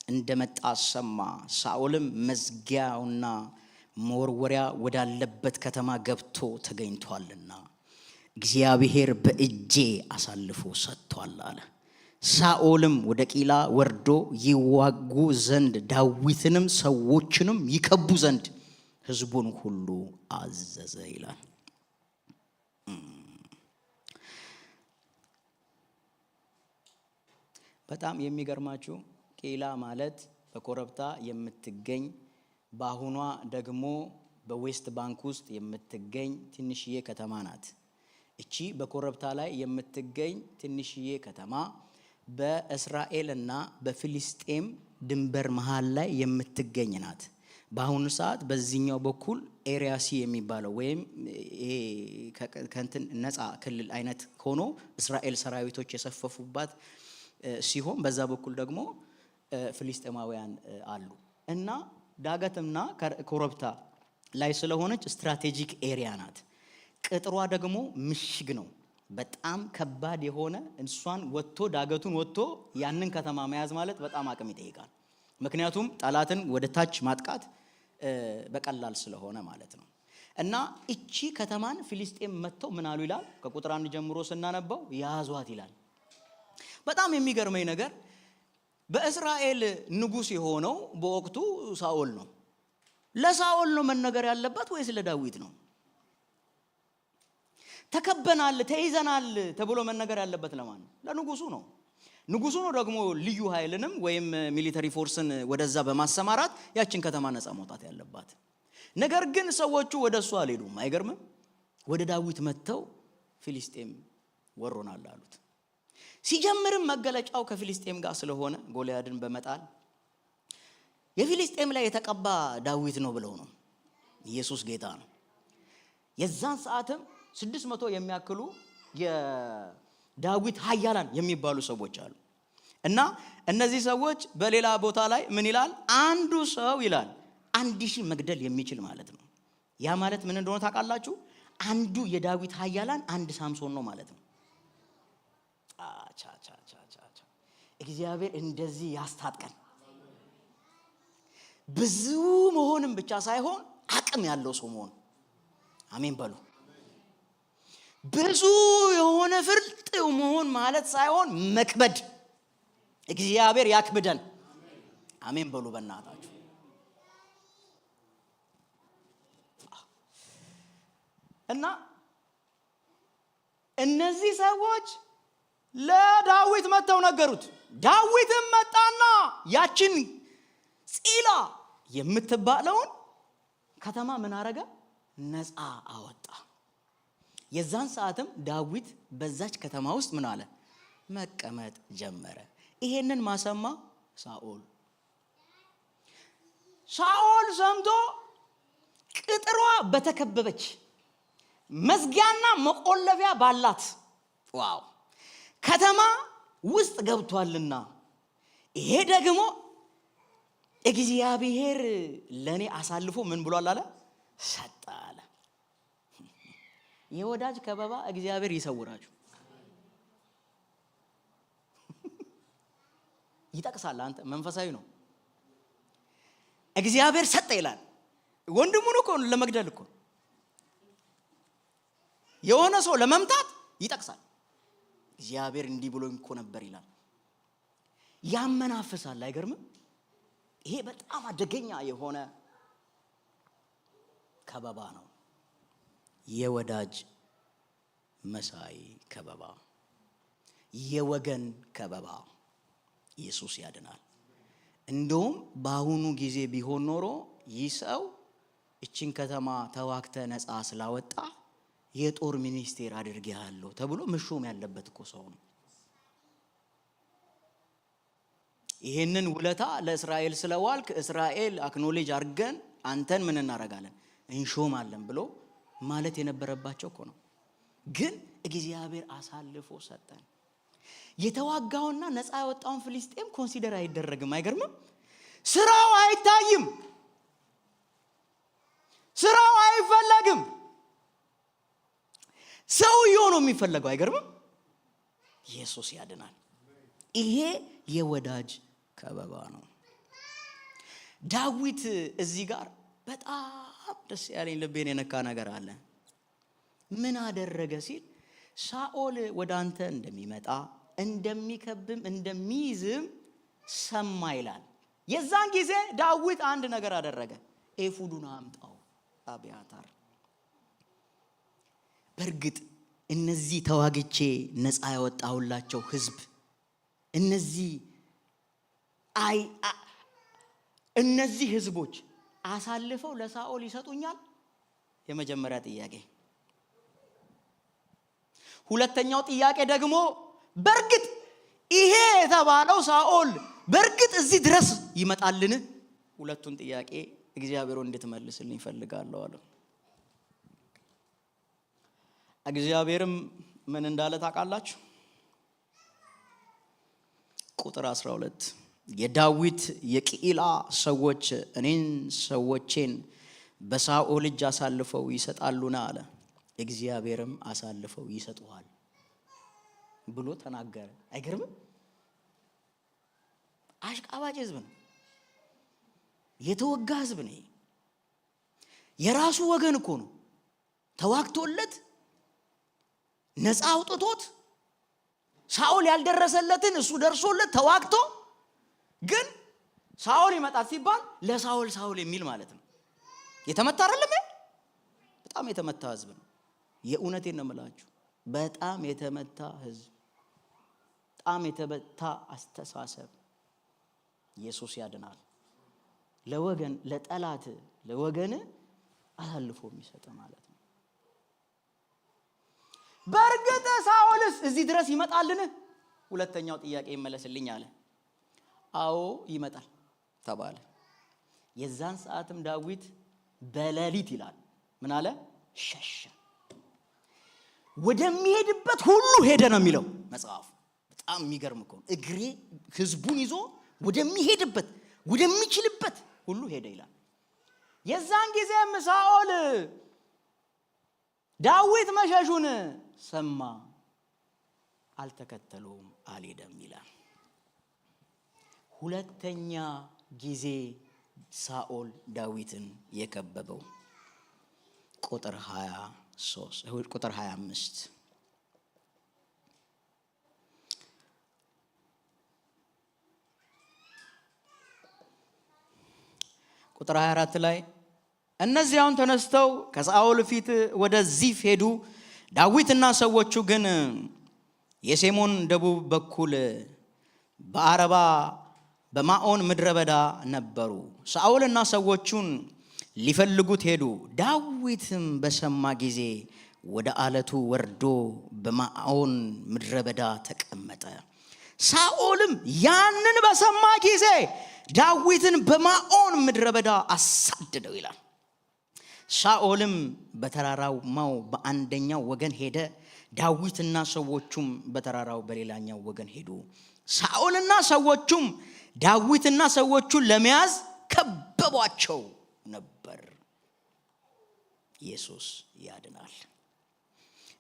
እንደመጣ ሰማ። ሳኦልም መዝጊያውና መወርወሪያ ወዳለበት ከተማ ገብቶ ተገኝቷልና እግዚአብሔር በእጄ አሳልፎ ሰጥቷል አለ። ሳኦልም ወደ ቂላ ወርዶ ይዋጉ ዘንድ ዳዊትንም ሰዎችንም ይከቡ ዘንድ ሕዝቡን ሁሉ አዘዘ ይላል። በጣም የሚገርማችሁ ቂላ ማለት በኮረብታ የምትገኝ በአሁኗ ደግሞ በዌስት ባንክ ውስጥ የምትገኝ ትንሽዬ ከተማ ናት። እቺ በኮረብታ ላይ የምትገኝ ትንሽዬ ከተማ በእስራኤልና በፊሊስጤም ድንበር መሃል ላይ የምትገኝ ናት። በአሁኑ ሰዓት በዚህኛው በኩል ኤሪያ ሲ የሚባለው ወይም ይሄ ከንትን ነፃ ክልል አይነት ሆኖ እስራኤል ሰራዊቶች የሰፈፉባት ሲሆን በዛ በኩል ደግሞ ፍልስጤማውያን አሉ እና ዳገትና ኮረብታ ላይ ስለሆነች ስትራቴጂክ ኤሪያ ናት። ቅጥሯ ደግሞ ምሽግ ነው። በጣም ከባድ የሆነ እንሷን ወጥቶ ዳገቱን ወጥቶ ያንን ከተማ መያዝ ማለት በጣም አቅም ይጠይቃል። ምክንያቱም ጠላትን ወደ ታች ማጥቃት በቀላል ስለሆነ ማለት ነው። እና እቺ ከተማን ፍልስጤም መጥተው ምን አሉ ይላል ከቁጥር 1 ጀምሮ ስናነባው ያዟት ይላል። በጣም የሚገርመኝ ነገር በእስራኤል ንጉስ የሆነው በወቅቱ ሳኦል ነው። ለሳኦል ነው መነገር ያለበት ወይስ ለዳዊት ነው? ተከበናል ተይዘናል ተብሎ መነገር ያለበት ለማን ነው? ለንጉሱ ነው። ንጉሱ ነው ደግሞ ልዩ ኃይልንም ወይም ሚሊተሪ ፎርስን ወደዛ በማሰማራት ያችን ከተማ ነፃ ማውጣት ያለባት። ነገር ግን ሰዎቹ ወደሱ አልሄዱም። አይገርምም? ወደ ዳዊት መጥተው ፍልስጤም ወሮናል አሉት። ሲጀምርም መገለጫው ከፍልስጤም ጋር ስለሆነ ጎልያድን በመጣል የፍልስጤም ላይ የተቀባ ዳዊት ነው ብለው ነው። ኢየሱስ ጌታ ነው። የዛን ሰዓትም 600 የሚያክሉ የዳዊት ኃያላን የሚባሉ ሰዎች አሉ እና እነዚህ ሰዎች በሌላ ቦታ ላይ ምን ይላል? አንዱ ሰው ይላል 1000 መግደል የሚችል ማለት ነው። ያ ማለት ምን እንደሆነ ታውቃላችሁ? አንዱ የዳዊት ኃያላን አንድ ሳምሶን ነው ማለት ነው። እግዚአብሔር እንደዚህ ያስታጥቀን። ብዙ መሆንም ብቻ ሳይሆን አቅም ያለው ሰው መሆን። አሜን በሉ። ብዙ የሆነ ፍርጥ መሆን ማለት ሳይሆን መክበድ። እግዚአብሔር ያክብደን። አሜን በሉ በእናታችሁ። እና እነዚህ ሰዎች ለዳዊት መጥተው ነገሩት። ዳዊትም መጣና ያችን ጺላ የምትባለውን ከተማ ምን አረገ? ነፃ አወጣ። የዛን ሰዓትም ዳዊት በዛች ከተማ ውስጥ ምን አለ? መቀመጥ ጀመረ። ይሄንን ማሰማ ሳኦል ሰምቶ ቅጥሯ በተከበበች መዝጊያና መቆለፊያ ባላት ዋው ከተማ ውስጥ ገብቷልና ይሄ ደግሞ እግዚአብሔር ለኔ አሳልፎ ምን ብሏል አለ ሰጠ አለ። የወዳጅ ከበባ እግዚአብሔር ይሰውራችሁ። ይጠቅሳል። አንተ መንፈሳዊ ነው። እግዚአብሔር ሰጠ ይላል። ወንድሙን እኮ ለመግደል እኮ የሆነ ሰው ለመምታት ይጠቅሳል። እግዚአብሔር እንዲህ ብሎኝ እኮ ነበር ይላል። ያመናፍሳል። አይገርምም? ይሄ በጣም አደገኛ የሆነ ከበባ ነው። የወዳጅ መሳይ ከበባ፣ የወገን ከበባ። ኢየሱስ ያድናል። እንደውም በአሁኑ ጊዜ ቢሆን ኖሮ ይህ ሰው እቺን ከተማ ተዋክተ ነፃ ስላወጣ የጦር ሚኒስቴር አድርጌሃለሁ ተብሎ መሾም ያለበት እኮ ሰው ነው። ይሄንን ውለታ ለእስራኤል ስለዋልክ እስራኤል አክኖሌጅ አድርገን አንተን ምን እናረጋለን እንሾማለን ብሎ ማለት የነበረባቸው እኮ ነው። ግን እግዚአብሔር አሳልፎ ሰጠን። የተዋጋውና ነፃ ያወጣውን ፍልስጤም ኮንሲደር አይደረግም። አይገርምም? ስራው አይታይም፣ ስራው አይፈለግም። ሰውየው ነው የሚፈለገው። አይገርምም? ኢየሱስ ያድናል። ይሄ የወዳጅ ከበባ ነው። ዳዊት እዚህ ጋር በጣም ደስ ያለኝ ልቤን የነካ ነገር አለ። ምን አደረገ ሲል ሳኦል ወደ አንተ እንደሚመጣ እንደሚከብም እንደሚይዝም ሰማ ይላል። የዛን ጊዜ ዳዊት አንድ ነገር አደረገ። ኤፉዱን አምጣው አብያታር። በእርግጥ እነዚህ ተዋግቼ ነፃ ያወጣሁላቸው ህዝብ እነዚህ ህዝቦች አሳልፈው ለሳኦል ይሰጡኛል? የመጀመሪያ ጥያቄ። ሁለተኛው ጥያቄ ደግሞ በእርግጥ ይሄ የተባለው ሳኦል በእርግጥ እዚህ ድረስ ይመጣልን? ሁለቱን ጥያቄ እግዚአብሔር እንድትመልስልኝ ፈልጋለሁ አለ። እግዚአብሔርም ምን እንዳለ ታውቃላችሁ? ቁጥር 12 የዳዊት የቂላ ሰዎች እኔን ሰዎቼን በሳኦል እጅ አሳልፈው ይሰጣሉና አለ። እግዚአብሔርም አሳልፈው ይሰጡሃል ብሎ ተናገረ። አይገርምም? አሽቃባጭ ህዝብ ነው። የተወጋ ህዝብ ነው። የራሱ ወገን እኮ ነው ተዋግቶለት ነፃ አውጥቶት ሳኦል ያልደረሰለትን እሱ ደርሶለት ተዋግቶ፣ ግን ሳኦል ይመጣል ሲባል ለሳኦል ሳኦል የሚል ማለት ነው። የተመታ አይደለም? በጣም የተመታ ህዝብ ነው። የእውነቴን ነው የምላችሁ። በጣም የተመታ ህዝብ፣ በጣም የተመታ አስተሳሰብ። ኢየሱስ ያድናል። ለወገን ለጠላት ለወገን አሳልፎ የሚሰጥ ማለት ነው። በእርግጥ ሳኦልስ እዚህ ድረስ ይመጣልን? ሁለተኛው ጥያቄ ይመለስልኝ አለ። አዎ ይመጣል ተባለ። የዛን ሰዓትም ዳዊት በሌሊት ይላል ምን አለ? ሸሸ። ወደሚሄድበት ሁሉ ሄደ ነው የሚለው መጽሐፉ። በጣም የሚገርም እኮ እግሬ ህዝቡን ይዞ ወደሚሄድበት ወደሚችልበት ሁሉ ሄደ ይላል። የዛን ጊዜም ሳኦል ዳዊት መሸሹን ሰማ፣ አልተከተለውም፣ አልሄደም ይላል። ሁለተኛ ጊዜ ሳኦል ዳዊትን የከበበው ቁጥር 23 ቁጥር 25 ቁጥር 24 ላይ እነዚያውን ተነስተው ከሳኦል ፊት ወደ ዚፍ ሄዱ። ዳዊትና ሰዎቹ ግን የሴሞን ደቡብ በኩል በአረባ በማኦን ምድረ በዳ ነበሩ። ሳኦልና ሰዎቹን ሊፈልጉት ሄዱ። ዳዊትም በሰማ ጊዜ ወደ አለቱ ወርዶ በማኦን ምድረ በዳ ተቀመጠ። ሳኦልም ያንን በሰማ ጊዜ ዳዊትን በማኦን ምድረ በዳ አሳደደው ይላል። ሳኦልም በተራራማው በአንደኛው ወገን ሄደ፣ ዳዊትና ሰዎቹም በተራራው በሌላኛው ወገን ሄዱ። ሳኦልና ሰዎቹም ዳዊትና ሰዎቹን ለመያዝ ከበቧቸው ነበር። ኢየሱስ ያድናል።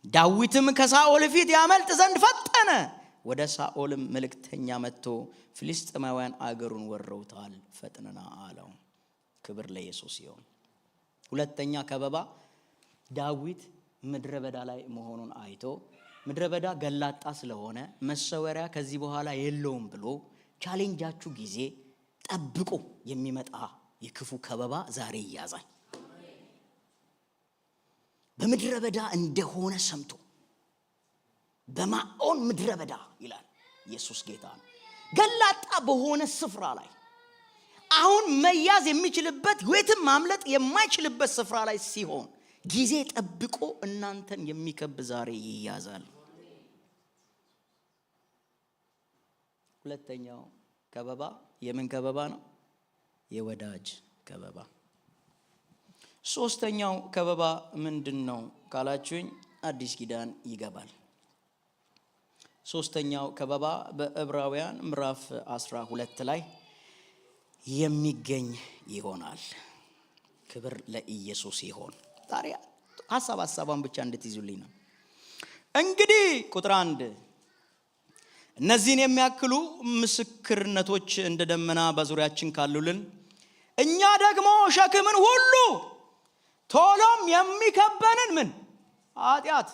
ዳዊትም ከሳኦል ፊት ያመልጥ ዘንድ ፈጠነ። ወደ ሳኦልም መልእክተኛ መጥቶ ፍልስጥኤማውያን አገሩን ወረውታል፣ ፈጥነና አለው። ክብር ለኢየሱስ ይሁን። ሁለተኛ ከበባ ዳዊት ምድረ በዳ ላይ መሆኑን አይቶ ምድረ በዳ ገላጣ ስለሆነ መሰወሪያ ከዚህ በኋላ የለውም ብሎ ቻሌንጃችሁ ጊዜ ጠብቆ የሚመጣ የክፉ ከበባ ዛሬ ይያዛል። በምድረ በዳ እንደሆነ ሰምቶ በማዖን ምድረ በዳ ይላል ኢየሱስ ጌታ ነው። ገላጣ በሆነ ስፍራ ላይ አሁን መያዝ የሚችልበት የትም ማምለጥ የማይችልበት ስፍራ ላይ ሲሆን ጊዜ ጠብቆ እናንተን የሚከብ ዛሬ ይያዛል። ሁለተኛው ከበባ የምን ከበባ ነው? የወዳጅ ከበባ። ሶስተኛው ከበባ ምንድነው ካላችሁኝ አዲስ ኪዳን ይገባል። ሶስተኛው ከበባ በዕብራውያን ምዕራፍ 12 ላይ የሚገኝ ይሆናል። ክብር ለኢየሱስ ይሁን። ታዲያ ሐሳቧን ብቻ እንድትይዙልኝ ነው። እንግዲህ ቁጥር 1 እነዚህን የሚያክሉ ምስክርነቶች እንደ ደመና በዙሪያችን ካሉልን እኛ ደግሞ ሸክምን ሁሉ ቶሎም የሚከበንን ምን ኃጢአት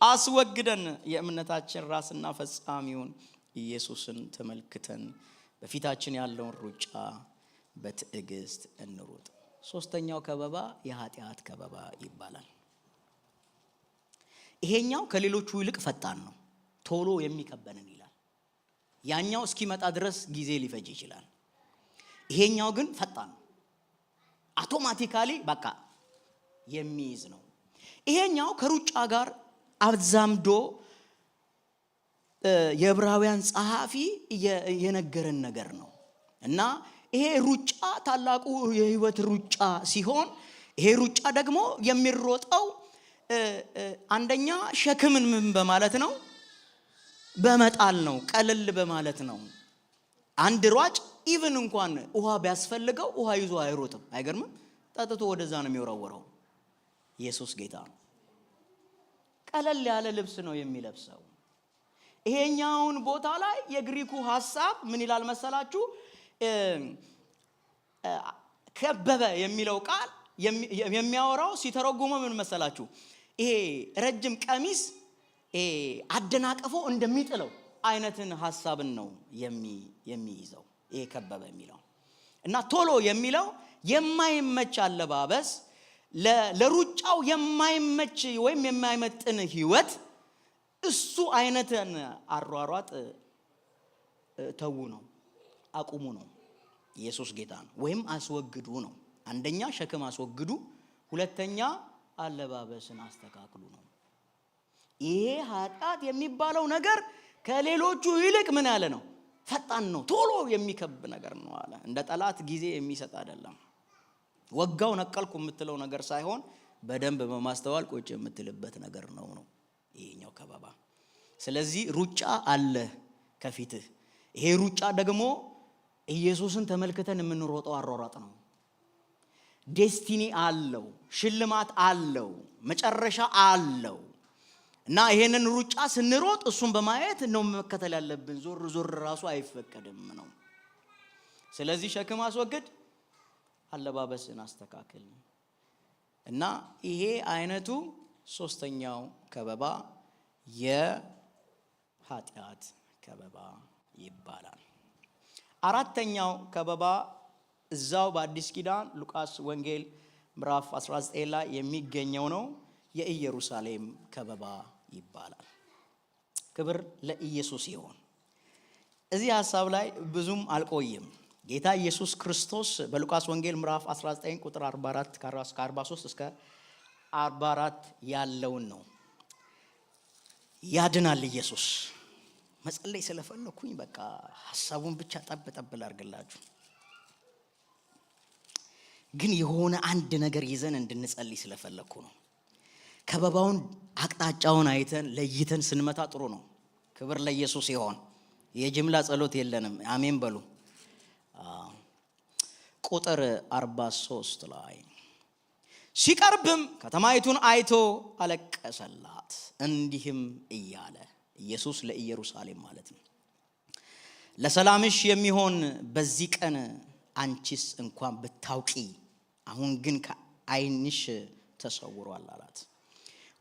አስወግደን የእምነታችን ራስና ፈጻሚውን ኢየሱስን ተመልክተን በፊታችን ያለውን ሩጫ በትዕግስት እንሩጥ። ሶስተኛው ከበባ የኃጢአት ከበባ ይባላል። ይሄኛው ከሌሎቹ ይልቅ ፈጣን ነው፣ ቶሎ የሚከበንን ይላል። ያኛው እስኪመጣ ድረስ ጊዜ ሊፈጅ ይችላል። ይሄኛው ግን ፈጣን ነው፣ አውቶማቲካሊ በቃ የሚይዝ ነው። ይሄኛው ከሩጫ ጋር አዛምዶ የዕብራውያን ጸሐፊ የነገረን ነገር ነው እና ይሄ ሩጫ ታላቁ የህይወት ሩጫ ሲሆን ይሄ ሩጫ ደግሞ የሚሮጠው አንደኛ ሸክምን ምን በማለት ነው? በመጣል ነው፣ ቀለል በማለት ነው። አንድ ሯጭ ኢቭን እንኳን ውሃ ቢያስፈልገው ውሃ ይዞ አይሮጥም። አይገርምም? ጠጥቶ ወደዛ ነው የሚወረወረው። ኢየሱስ ጌታ ነው። ቀለል ያለ ልብስ ነው የሚለብሰው። ይሄኛውን ቦታ ላይ የግሪኩ ሐሳብ ምን ይላል መሰላችሁ? ከበበ የሚለው ቃል የሚያወራው ሲተረጉመው ምን መሰላችሁ? ይሄ ረጅም ቀሚስ አደናቀፎ እንደሚጥለው አይነትን ሐሳብን ነው የሚይዘው ይሄ ከበበ የሚለው እና ቶሎ የሚለው የማይመች አለባበስ፣ ለሩጫው የማይመች ወይም የማይመጥን ህይወት፣ እሱ አይነትን አሯሯጥ ተው ነው፣ አቁሙ ነው። ኢየሱስ ጌታ ነው። ወይም አስወግዱ ነው። አንደኛ ሸክም አስወግዱ፣ ሁለተኛ አለባበስን አስተካክሉ ነው። ይሄ ኃጢአት የሚባለው ነገር ከሌሎቹ ይልቅ ምን ያለ ነው? ፈጣን ነው፣ ቶሎ የሚከብ ነገር ነው አለ። እንደ ጠላት ጊዜ የሚሰጥ አይደለም። ወጋው ነቀልኩ የምትለው ነገር ሳይሆን በደንብ በማስተዋል ቁጭ የምትልበት ነገር ነው ይሄኛው ከበባ። ስለዚህ ሩጫ አለ ከፊትህ። ይሄ ሩጫ ደግሞ ኢየሱስን ተመልክተን የምንሮጠው አሯሯጥ ነው። ዴስቲኒ አለው፣ ሽልማት አለው፣ መጨረሻ አለው እና ይሄንን ሩጫ ስንሮጥ እሱን በማየት ነው መከተል ያለብን። ዞር ዞር ራሱ አይፈቀድም ነው። ስለዚህ ሸክም አስወግድ፣ አለባበስን አስተካክል እና ይሄ አይነቱ ሶስተኛው ከበባ የኃጢአት ከበባ ይባላል። አራተኛው ከበባ እዛው በአዲስ ኪዳን ሉቃስ ወንጌል ምዕራፍ 19 ላይ የሚገኘው ነው። የኢየሩሳሌም ከበባ ይባላል። ክብር ለኢየሱስ ይሁን። እዚህ ሐሳብ ላይ ብዙም አልቆይም። ጌታ ኢየሱስ ክርስቶስ በሉቃስ ወንጌል ምዕራፍ 19 ቁጥር 44 ከ43 እስከ 44 ያለውን ነው። ያድናል ኢየሱስ። መጸለይ ስለፈለኩኝ በቃ ሐሳቡን ብቻ ጠብ ላድርግላችሁ። ግን የሆነ አንድ ነገር ይዘን እንድንጸልይ ስለፈለኩ ነው። ከበባውን አቅጣጫውን አይተን ለይተን ስንመታ ጥሩ ነው። ክብር ለኢየሱስ ይሁን። የጅምላ ጸሎት የለንም። አሜን በሉ። ቁጥር 43 ላይ ሲቀርብም ከተማይቱን አይቶ አለቀሰላት፣ እንዲህም እያለ ኢየሱስ ለኢየሩሳሌም ማለት ነው፣ ለሰላምሽ የሚሆን በዚህ ቀን አንቺስ እንኳን ብታውቂ፣ አሁን ግን ከዓይንሽ ተሰውሯል አላት።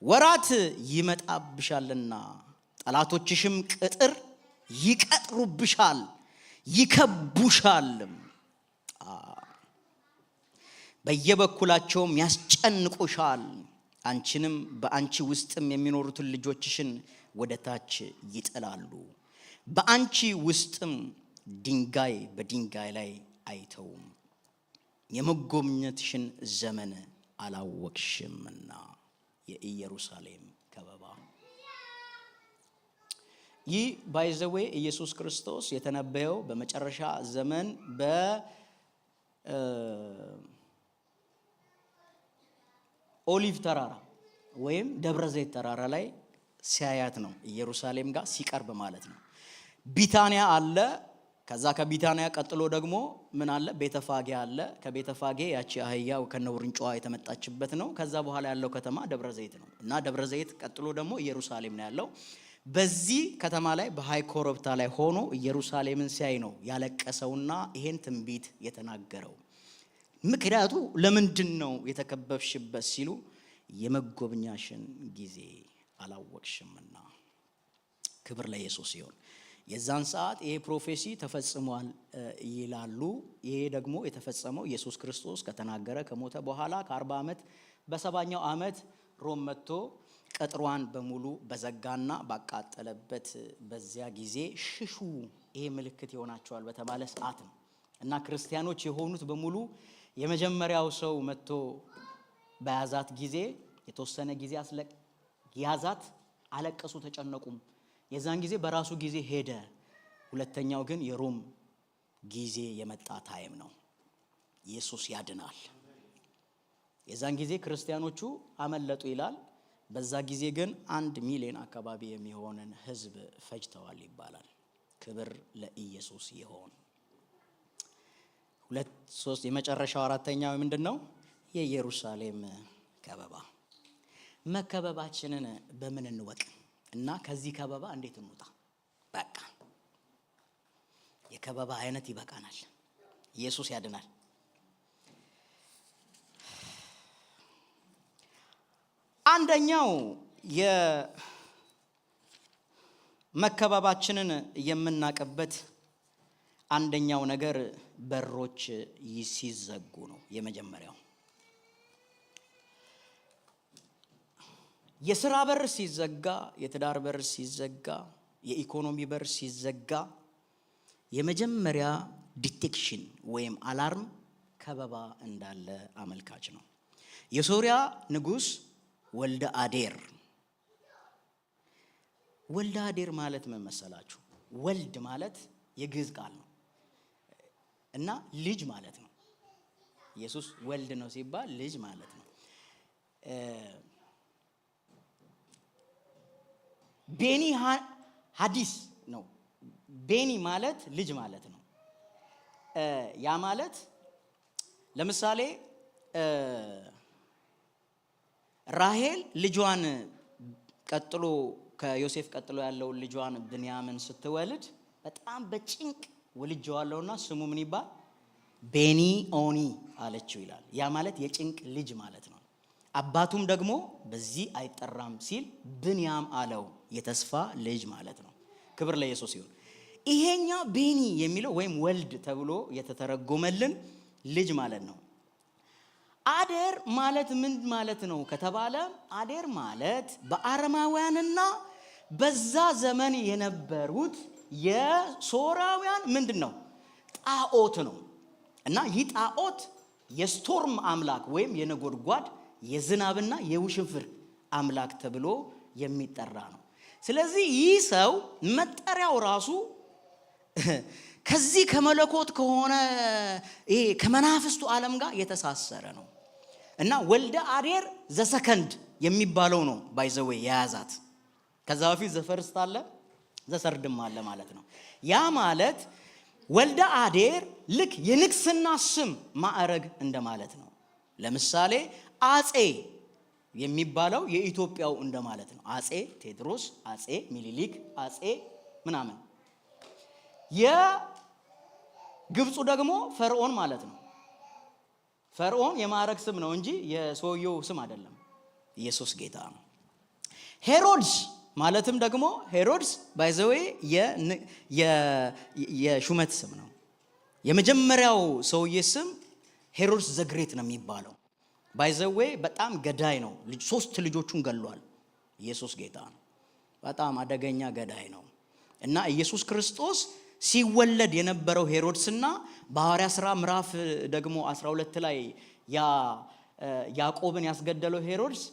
ወራት ይመጣብሻልና ጠላቶችሽም ቅጥር ይቀጥሩብሻል፣ ይከቡሻልም፣ በየበኩላቸውም ያስጨንቁሻል። አንቺንም በአንቺ ውስጥም የሚኖሩትን ልጆችሽን ወደ ታች ይጥላሉ፣ በአንቺ ውስጥም ድንጋይ በድንጋይ ላይ አይተውም። የመጎብኘትሽን ዘመን አላወቅሽምና። የኢየሩሳሌም ከበባ። ይህ ባይዘዌ ኢየሱስ ክርስቶስ የተነበየው በመጨረሻ ዘመን ኦሊቭ ተራራ ወይም ደብረ ዘይት ተራራ ላይ ሲያያት ነው። ኢየሩሳሌም ጋር ሲቀርብ ማለት ነው። ቢታንያ አለ። ከዛ ከቢታንያ ቀጥሎ ደግሞ ምን አለ? ቤተፋጌ አለ። ከቤተፋጌ ያቺ አህያው ከነውርንጫዋ የተመጣችበት ነው። ከዛ በኋላ ያለው ከተማ ደብረ ዘይት ነው እና ደብረ ዘይት ቀጥሎ ደግሞ ኢየሩሳሌም ነው ያለው። በዚህ ከተማ ላይ በሃይ ኮረብታ ላይ ሆኖ ኢየሩሳሌምን ሲያይ ነው ያለቀሰውና ይሄን ትንቢት የተናገረው። ምክንያቱ ለምንድን ነው የተከበብሽበት ሲሉ የመጎብኛሽን ጊዜ አላወቅሽምና። ክብር ለኢየሱስ ይሁን። የዛን ሰዓት ይሄ ፕሮፌሲ ተፈጽሟል ይላሉ። ይሄ ደግሞ የተፈጸመው ኢየሱስ ክርስቶስ ከተናገረ ከሞተ በኋላ ከ40 ዓመት በ70ኛው ዓመት ሮም መጥቶ ቅጥሯን በሙሉ በዘጋና ባቃጠለበት በዚያ ጊዜ ሽሹ፣ ይሄ ምልክት ይሆናቸዋል በተባለ ሰዓት ነው እና ክርስቲያኖች የሆኑት በሙሉ የመጀመሪያው ሰው መጥቶ በያዛት ጊዜ የተወሰነ ጊዜ ያዛት፣ አለቀሱ፣ ተጨነቁም። የዛን ጊዜ በራሱ ጊዜ ሄደ። ሁለተኛው ግን የሮም ጊዜ የመጣ ታይም ነው። ኢየሱስ ያድናል። የዛን ጊዜ ክርስቲያኖቹ አመለጡ ይላል። በዛ ጊዜ ግን 1 ሚሊዮን አካባቢ የሚሆንን ህዝብ ፈጅተዋል ይባላል። ክብር ለኢየሱስ ይሁን። 2 3 የመጨረሻው አራተኛው ምንድነው? የኢየሩሳሌም ከበባ። መከበባችንን በምን እንወቅ እና ከዚህ ከበባ እንዴት እንውጣ? በቃ የከበባ አይነት ይበቃናል። ኢየሱስ ያድናል። አንደኛው የመከበባችንን የምናቀበት አንደኛው ነገር በሮች ሲዘጉ ነው። የመጀመሪያው የሥራ በር ሲዘጋ፣ የትዳር በር ሲዘጋ፣ የኢኮኖሚ በር ሲዘጋ የመጀመሪያ ዲቴክሽን ወይም አላርም ከበባ እንዳለ አመልካች ነው። የሶሪያ ንጉስ ወልደ አዴር ማለት ምን መሰላችሁ? ወልድ ማለት የግዕዝ ቃል ነው እና ልጅ ማለት ነው። ኢየሱስ ወልድ ነው ሲባል ልጅ ማለት ነው። ቤኒ ሐዲስ ነው። ቤኒ ማለት ልጅ ማለት ነው። ያ ማለት ለምሳሌ ራሄል ልጇን ቀጥሎ ከዮሴፍ ቀጥሎ ያለውን ልጇን ብንያምን ስትወልድ በጣም በጭንቅ ወልጄዋለሁና ስሙ ምን ይባል? ቤኒ ኦኒ አለችው ይላል። ያ ማለት የጭንቅ ልጅ ማለት ነው። አባቱም ደግሞ በዚህ አይጠራም ሲል ብንያም አለው፣ የተስፋ ልጅ ማለት ነው። ክብር ለኢየሱስ ይሁን። ይሄኛ ቤኒ የሚለው ወይም ወልድ ተብሎ የተተረጎመልን ልጅ ማለት ነው። አዴር ማለት ምን ማለት ነው ከተባለ አዴር ማለት በአረማውያንና በዛ ዘመን የነበሩት የሶራውያን ምንድነው? ጣዖት ነው እና ይህ ጣዖት የስቶርም አምላክ ወይም የነጎድጓድ የዝናብና የውሽንፍር አምላክ ተብሎ የሚጠራ ነው። ስለዚህ ይህ ሰው መጠሪያው ራሱ ከዚህ ከመለኮት ከሆነ ከመናፍስቱ ዓለም ጋር የተሳሰረ ነው እና ወልደ አዴር ዘሰከንድ የሚባለው ነው ባይዘዌ የያዛት። ከዛ በፊት ዘፈርስት አለ ዘሰርድም አለ ማለት ነው። ያ ማለት ወልደ አዴር ልክ የንግስና ስም ማዕረግ እንደማለት ነው። ለምሳሌ አጼ የሚባለው የኢትዮጵያው እንደማለት ነው። አጼ ቴዎድሮስ፣ አጼ ሚኒሊክ፣ አጼ ምናምን። የግብፁ ደግሞ ፈርዖን ማለት ነው። ፈርዖን የማዕረግ ስም ነው እንጂ የሰውየው ስም አይደለም። ኢየሱስ ጌታ ነው። ሄሮድስ ማለትም ደግሞ ሄሮድስ ባይዘዌ የሹመት ስም ነው። የመጀመሪያው ሰውዬ ስም ሄሮድስ ዘግሬት ነው የሚባለው። ባይዘዌ በጣም ገዳይ ነው። 3 ልጆቹን ገሏል። ኢየሱስ ጌታ ነው። በጣም አደገኛ ገዳይ ነው። እና ኢየሱስ ክርስቶስ ሲወለድ የነበረው ሄሮድስና በሐዋርያት ሥራ ምዕራፍ ደግሞ 12 ላይ ያዕቆብን ያስገደለው ሄሮድስ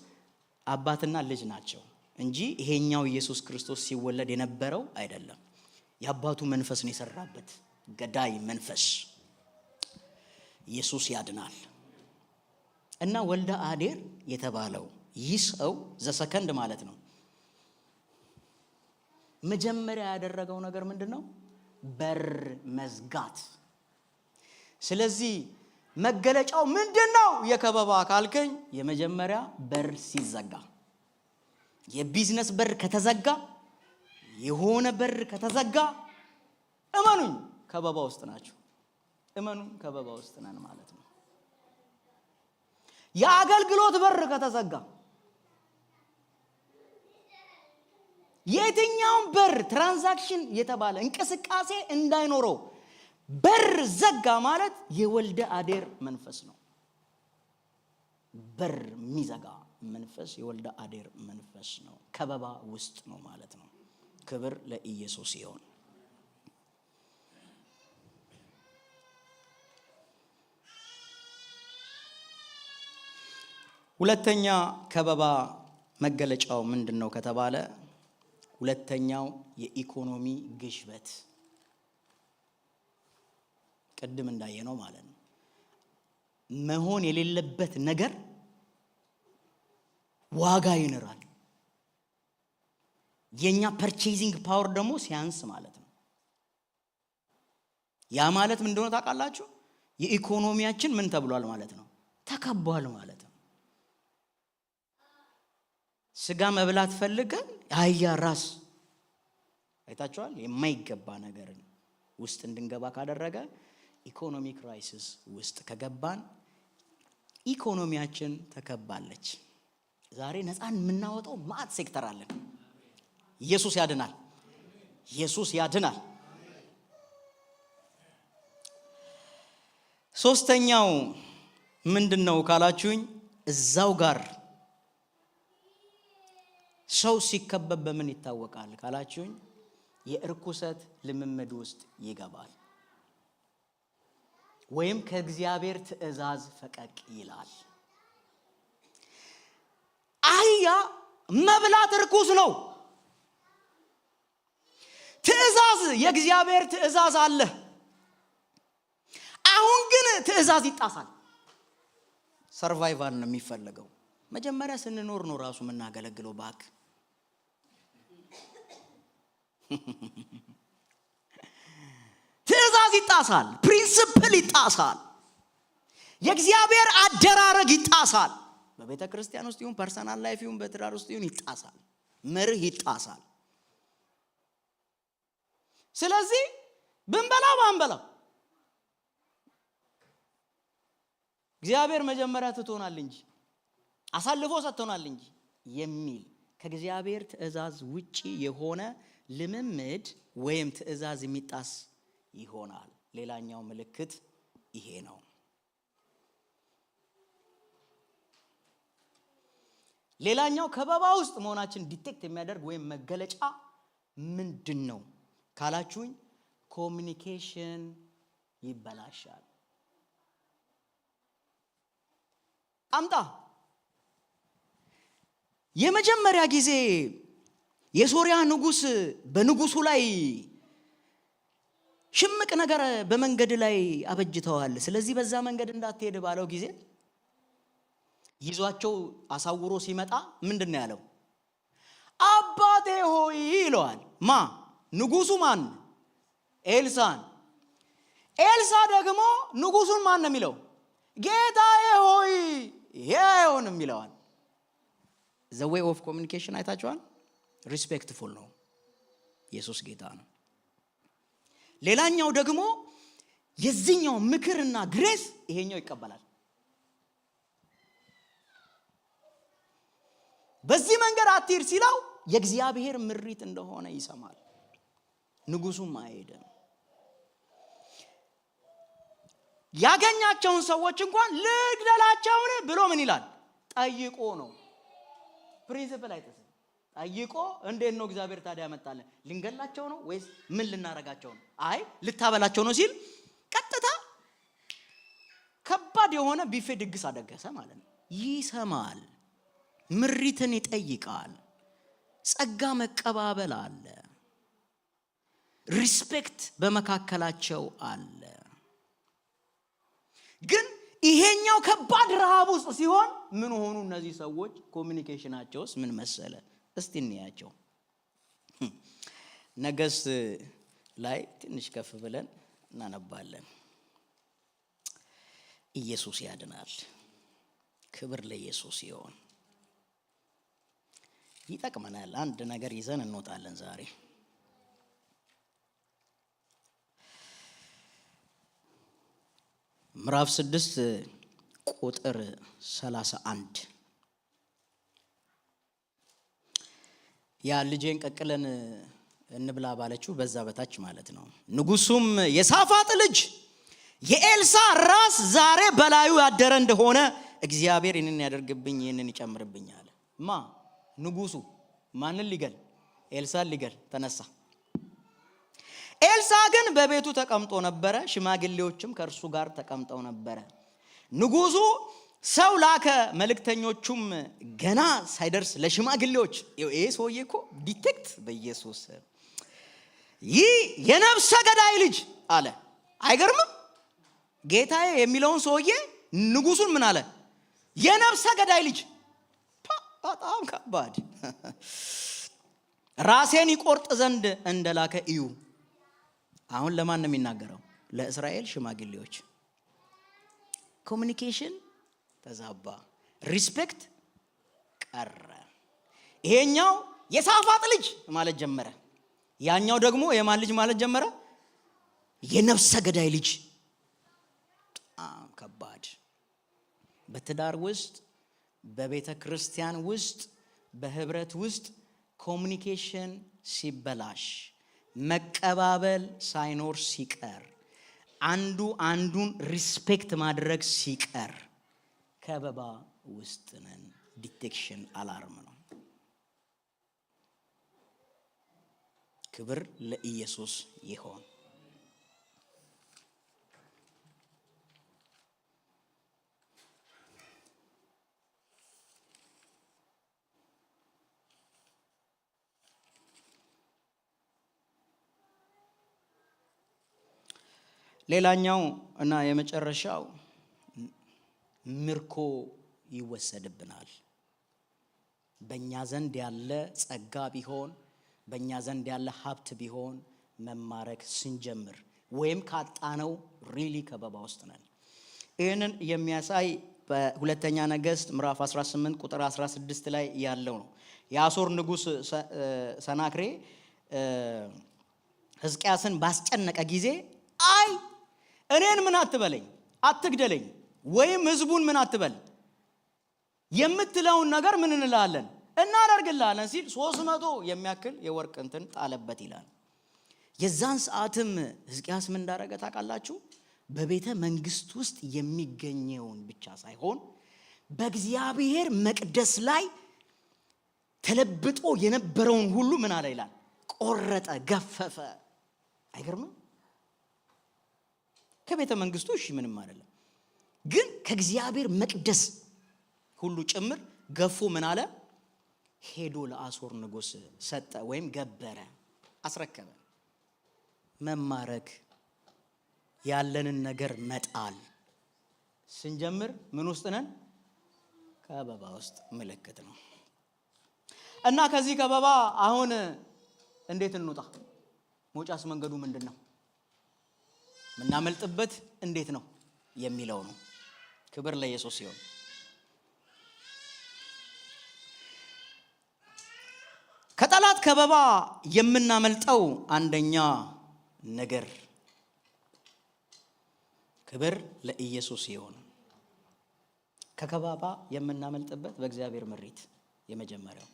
አባትና ልጅ ናቸው እንጂ ይሄኛው ኢየሱስ ክርስቶስ ሲወለድ የነበረው አይደለም። የአባቱ መንፈስ ነው የሰራበት፣ ገዳይ መንፈስ። ኢየሱስ ያድናል። እና ወልደ አዴር የተባለው ይህ ሰው ዘሰከንድ ማለት ነው። መጀመሪያ ያደረገው ነገር ምንድነው? በር መዝጋት። ስለዚህ መገለጫው ምንድነው? የከበባ ካልከኝ የመጀመሪያ በር ሲዘጋ፣ የቢዝነስ በር ከተዘጋ፣ የሆነ በር ከተዘጋ እመኑኝ ከበባ ውስጥ ናቸው። እመኑኝ ከበባ ውስጥ ነን ማለት ነው። የአገልግሎት በር ከተዘጋ፣ የትኛውም በር ትራንዛክሽን የተባለ እንቅስቃሴ እንዳይኖረው በር ዘጋ ማለት የወልደ አዴር መንፈስ ነው። በር የሚዘጋ መንፈስ የወልደ አዴር መንፈስ ነው። ከበባ ውስጥ ነው ማለት ነው። ክብር ለኢየሱስ ይሁን። ሁለተኛ ከበባ መገለጫው ምንድነው ከተባለ ሁለተኛው የኢኮኖሚ ግሽበት፣ ቅድም እንዳየነው ማለት ነው። መሆን የሌለበት ነገር ዋጋ ይነራል። የኛ ፐርቼዚንግ ፓወር ደግሞ ሲያንስ ማለት ነው። ያ ማለት ምን እንደሆነ ታውቃላችሁ? የኢኮኖሚያችን ምን ተብሏል ማለት ነው? ተከቧል ማለት ነው። ስጋ መብላት ፈልገን አህያ ራስ አይታችኋል። የማይገባ ነገር ውስጥ እንድንገባ ካደረገ ኢኮኖሚ ክራይሲስ ውስጥ ከገባን ኢኮኖሚያችን ተከባለች። ዛሬ ነፃን የምናወጣው ማዕት ሴክተር አለን። ኢየሱስ ያድናል። ኢየሱስ ያድናል። ሶስተኛው ምንድነው ካላችሁኝ፣ እዛው ጋር ሰው ሲከበብ በምን ይታወቃል ካላችሁኝ፣ የእርኩሰት ልምምድ ውስጥ ይገባል ወይም ከእግዚአብሔር ትእዛዝ ፈቀቅ ይላል። አህያ መብላት እርኩስ ነው። ትእዛዝ የእግዚአብሔር ትእዛዝ አለ። አሁን ግን ትእዛዝ ይጣሳል። ሰርቫይቫል ነው የሚፈልገው። መጀመሪያ ስንኖር ነው ራሱ የምናገለግለው። ባክ ትእዛዝ ይጣሳል። ፕሪንሲፕል ይጣሳል። የእግዚአብሔር አደራረግ ይጣሳል። በቤተ ክርስቲያን ውስጥ ይሁን ፐርሰናል ላይፍ ይሁን በትዳር ውስጥ ይሁን ይጣሳል። መርህ ይጣሳል። ስለዚህ ብንበላ ባንበላ እግዚአብሔር መጀመሪያ ትቶናል እንጂ አሳልፎ ሰጥቶናል እንጂ የሚል ከእግዚአብሔር ትእዛዝ ውጪ የሆነ ልምምድ ወይም ትእዛዝ የሚጣስ ይሆናል። ሌላኛው ምልክት ይሄ ነው። ሌላኛው ከበባ ውስጥ መሆናችን ዲቴክት የሚያደርግ ወይም መገለጫ ምንድነው ካላችሁኝ፣ ኮሚኒኬሽን ይበላሻል። አምጣ የመጀመሪያ ጊዜ የሶሪያ ንጉስ በንጉሱ ላይ ሽምቅ ነገር በመንገድ ላይ አበጅተዋል። ስለዚህ በዛ መንገድ እንዳትሄድ ባለው ጊዜ ይዟቸው አሳውሮ ሲመጣ ምንድነው ያለው? አባቴ ሆይ ይለዋል። ንጉሱ ማን? ኤልሳን። ኤልሳ ደግሞ ንጉሱን ማን ነው የሚለው? ጌታዬ ሆይ ይሄውንም ይለዋል። the way of communication አይታችኋል? ሪስፔክትፉል ነው። ኢየሱስ ጌታ ነው። ሌላኛው ደግሞ የዚህኛው ምክርና ግሬስ ይሄኛው ይቀበላል። በዚህ መንገድ አትሂድ ሲለው የእግዚአብሔር ምሪት እንደሆነ ይሰማል። ንጉሱም አይሄድም። ያገኛቸውን ሰዎች እንኳን ልግደላቸውን ብሎ ምን ይላል? ጠይቆ ነው። ፕሪንሲፕል አይተሰም። ጠይቆ እንዴት ነው እግዚአብሔር ታዲያ ያመጣልን? ልንገላቸው ነው ወይስ ምን ልናረጋቸው ነው? አይ ልታበላቸው ነው ሲል ቀጥታ ከባድ የሆነ ቢፌ ድግስ አደገሰ ማለት ነው። ይሰማል። ምሪትን ይጠይቃል። ጸጋ መቀባበል አለ። ሪስፔክት በመካከላቸው አለ። ግን ይሄኛው ከባድ ረሃብ ውስጥ ሲሆን ምን ሆኑ እነዚህ ሰዎች? ኮሙኒኬሽናቸውስ ምን መሰለ? እስቲ እንያቸው። ነገሥት ላይ ትንሽ ከፍ ብለን እናነባለን። ኢየሱስ ያድናል። ክብር ለኢየሱስ ይሁን። ይጠቅመናል። አንድ ነገር ይዘን እንወጣለን ዛሬ። ምዕራፍ 6 ቁጥር 31 ያ ልጄን ቀቅለን እንብላ ባለችው በዛ በታች ማለት ነው። ንጉሱም የሳፋጥ ልጅ የኤልሳ ራስ ዛሬ በላዩ ያደረ እንደሆነ እግዚአብሔር ይህንን ያደርግብኝ ይህንን ይጨምርብኝ አለ። ንጉሱ ማንን ሊገል? ኤልሳን ሊገል ተነሳ። ኤልሳ ግን በቤቱ ተቀምጦ ነበረ። ሽማግሌዎችም ከእርሱ ጋር ተቀምጠው ነበረ። ንጉሱ ሰው ላከ። መልእክተኞቹም ገና ሳይደርስ ለሽማግሌዎች ይሄ ሰውዬ እኮ ዲቴክት በኢየሱስ ይህ የነፍሰ ገዳይ ልጅ አለ። አይገርምም? ጌታዬ የሚለውን ሰውዬ ንጉሱን ምን አለ? የነፍሰ ገዳይ ልጅ። በጣም ከባድ። ራሴን ይቆርጥ ዘንድ እንደላከ እዩ። አሁን ለማን ነው የሚናገረው? ለእስራኤል ሽማግሌዎች። ኮሙኒኬሽን ተዛባ፣ ሪስፔክት ቀረ። ይሄኛው የሳፋጥ ልጅ ማለት ጀመረ፣ ያኛው ደግሞ የማን ልጅ ማለት ጀመረ? የነፍሰ ገዳይ ልጅ። በጣም ከባድ። በትዳር ውስጥ፣ በቤተ ክርስቲያን ውስጥ፣ በህብረት ውስጥ ኮሙኒኬሽን ሲበላሽ፣ መቀባበል ሳይኖር ሲቀር፣ አንዱ አንዱን ሪስፔክት ማድረግ ሲቀር ከበባ ውስጥ ነን። ዲቴክሽን አላርም ነው። ክብር ለኢየሱስ ይሁን። ሌላኛው እና የመጨረሻው ምርኮ ይወሰድብናል። በእኛ ዘንድ ያለ ጸጋ ቢሆን፣ በእኛ ዘንድ ያለ ሀብት ቢሆን መማረክ ስንጀምር ወይም ካጣነው ሪሊ ከበባ ውስጥ ነን። ይህንን የሚያሳይ በሁለተኛ ነገሥት ምዕራፍ 18 ቁጥር 16 ላይ ያለው ነው። የአሦር ንጉሥ ሰናክሬ ሕዝቅያስን ባስጨነቀ ጊዜ አይ እኔን ምን አትበለኝ፣ አትግደለኝ፣ ወይም ህዝቡን ምን አትበል፣ የምትለውን ነገር ምን እንላለን እናደርግልሃለን ሲል 300 የሚያክል የወርቅ እንትን ጣለበት ይላል። የዛን ሰዓትም ሕዝቅያስ ምን እንዳደረገ ታውቃላችሁ? በቤተ መንግስት ውስጥ የሚገኘውን ብቻ ሳይሆን በእግዚአብሔር መቅደስ ላይ ተለብጦ የነበረውን ሁሉ ምን አለ ይላል? ቆረጠ፣ ገፈፈ። አይገርምም? ከቤተ መንግስቱ እሺ ምንም አይደለም፣ ግን ከእግዚአብሔር መቅደስ ሁሉ ጭምር ገፎ ምን አለ? ሄዶ ለአሦር ንጉሥ ሰጠ ወይም ገበረ፣ አስረከበ። መማረክ፣ ያለንን ነገር መጣል ስንጀምር ምን ውስጥ ነን? ከበባ ውስጥ ምልክት ነው። እና ከዚህ ከበባ አሁን እንዴት እንውጣ? መውጫስ መንገዱ ምንድነው? ምናመልጥበት እንዴት ነው የሚለው ነው። ክብር ለኢየሱስ ይሁን። ከጠላት ከበባ የምናመልጠው አንደኛ ነገር፣ ክብር ለኢየሱስ ይሁን፣ ከከበባ የምናመልጥበት በእግዚአብሔር ምሪት የመጀመሪያው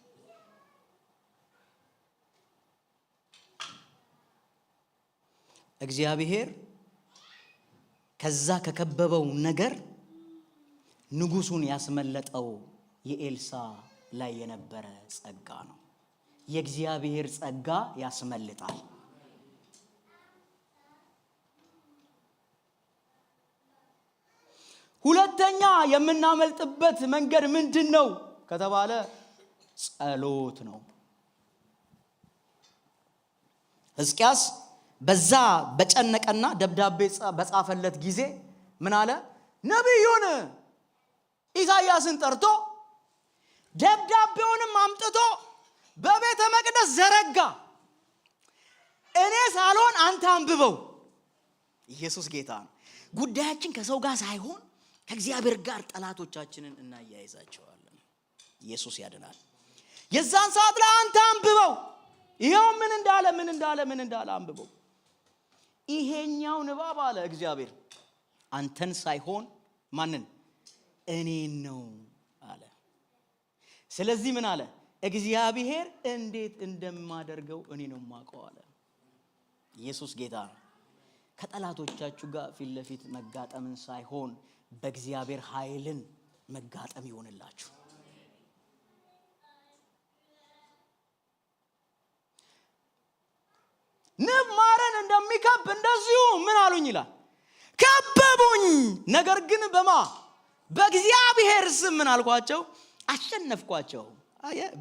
እግዚአብሔር ከዛ ከከበበው ነገር ንጉሱን ያስመለጠው የኤልሳ ላይ የነበረ ጸጋ ነው። የእግዚአብሔር ጸጋ ያስመልጣል። ሁለተኛ የምናመልጥበት መንገድ ምንድነው ከተባለ ጸሎት ነው። ሕዝቅያስ በዛ በጨነቀና ደብዳቤ በጻፈለት ጊዜ ምን አለ? ነብዩን ኢሳይያስን ጠርቶ ደብዳቤውንም አምጥቶ በቤተ መቅደስ ዘረጋ። እኔ ሳልሆን አንተ አንብበው። ኢየሱስ ጌታ ነው። ጉዳያችን ከሰው ጋር ሳይሆን ከእግዚአብሔር ጋር ጠላቶቻችንን እናያይዛቸዋለን። ኢየሱስ ያድናል። የዛን ሰዓት ላይ አንተ አንብበው። ይሄው ምን እንዳለ አንብበው። ይሄኛው ንባብ አለ እግዚአብሔር አንተን ሳይሆን ማንን? እኔን ነው አለ። ስለዚህ ምን አለ? እግዚአብሔር እንዴት እንደማደርገው እኔ ነው የማውቀው አለ። ኢየሱስ ጌታ ነው። ከጠላቶቻችሁ ጋር ፊት ለፊት መጋጠምን ሳይሆን በእግዚአብሔር ኃይልን መጋጠም ይሆንላችሁ። ንብ ማረን እንደሚከብ እንደዚሁ ምን አሉኝ ይላል? ከበቡኝ። ነገር ግን በእግዚአብሔር ስም ምን አልኳቸው? አሸነፍኳቸው።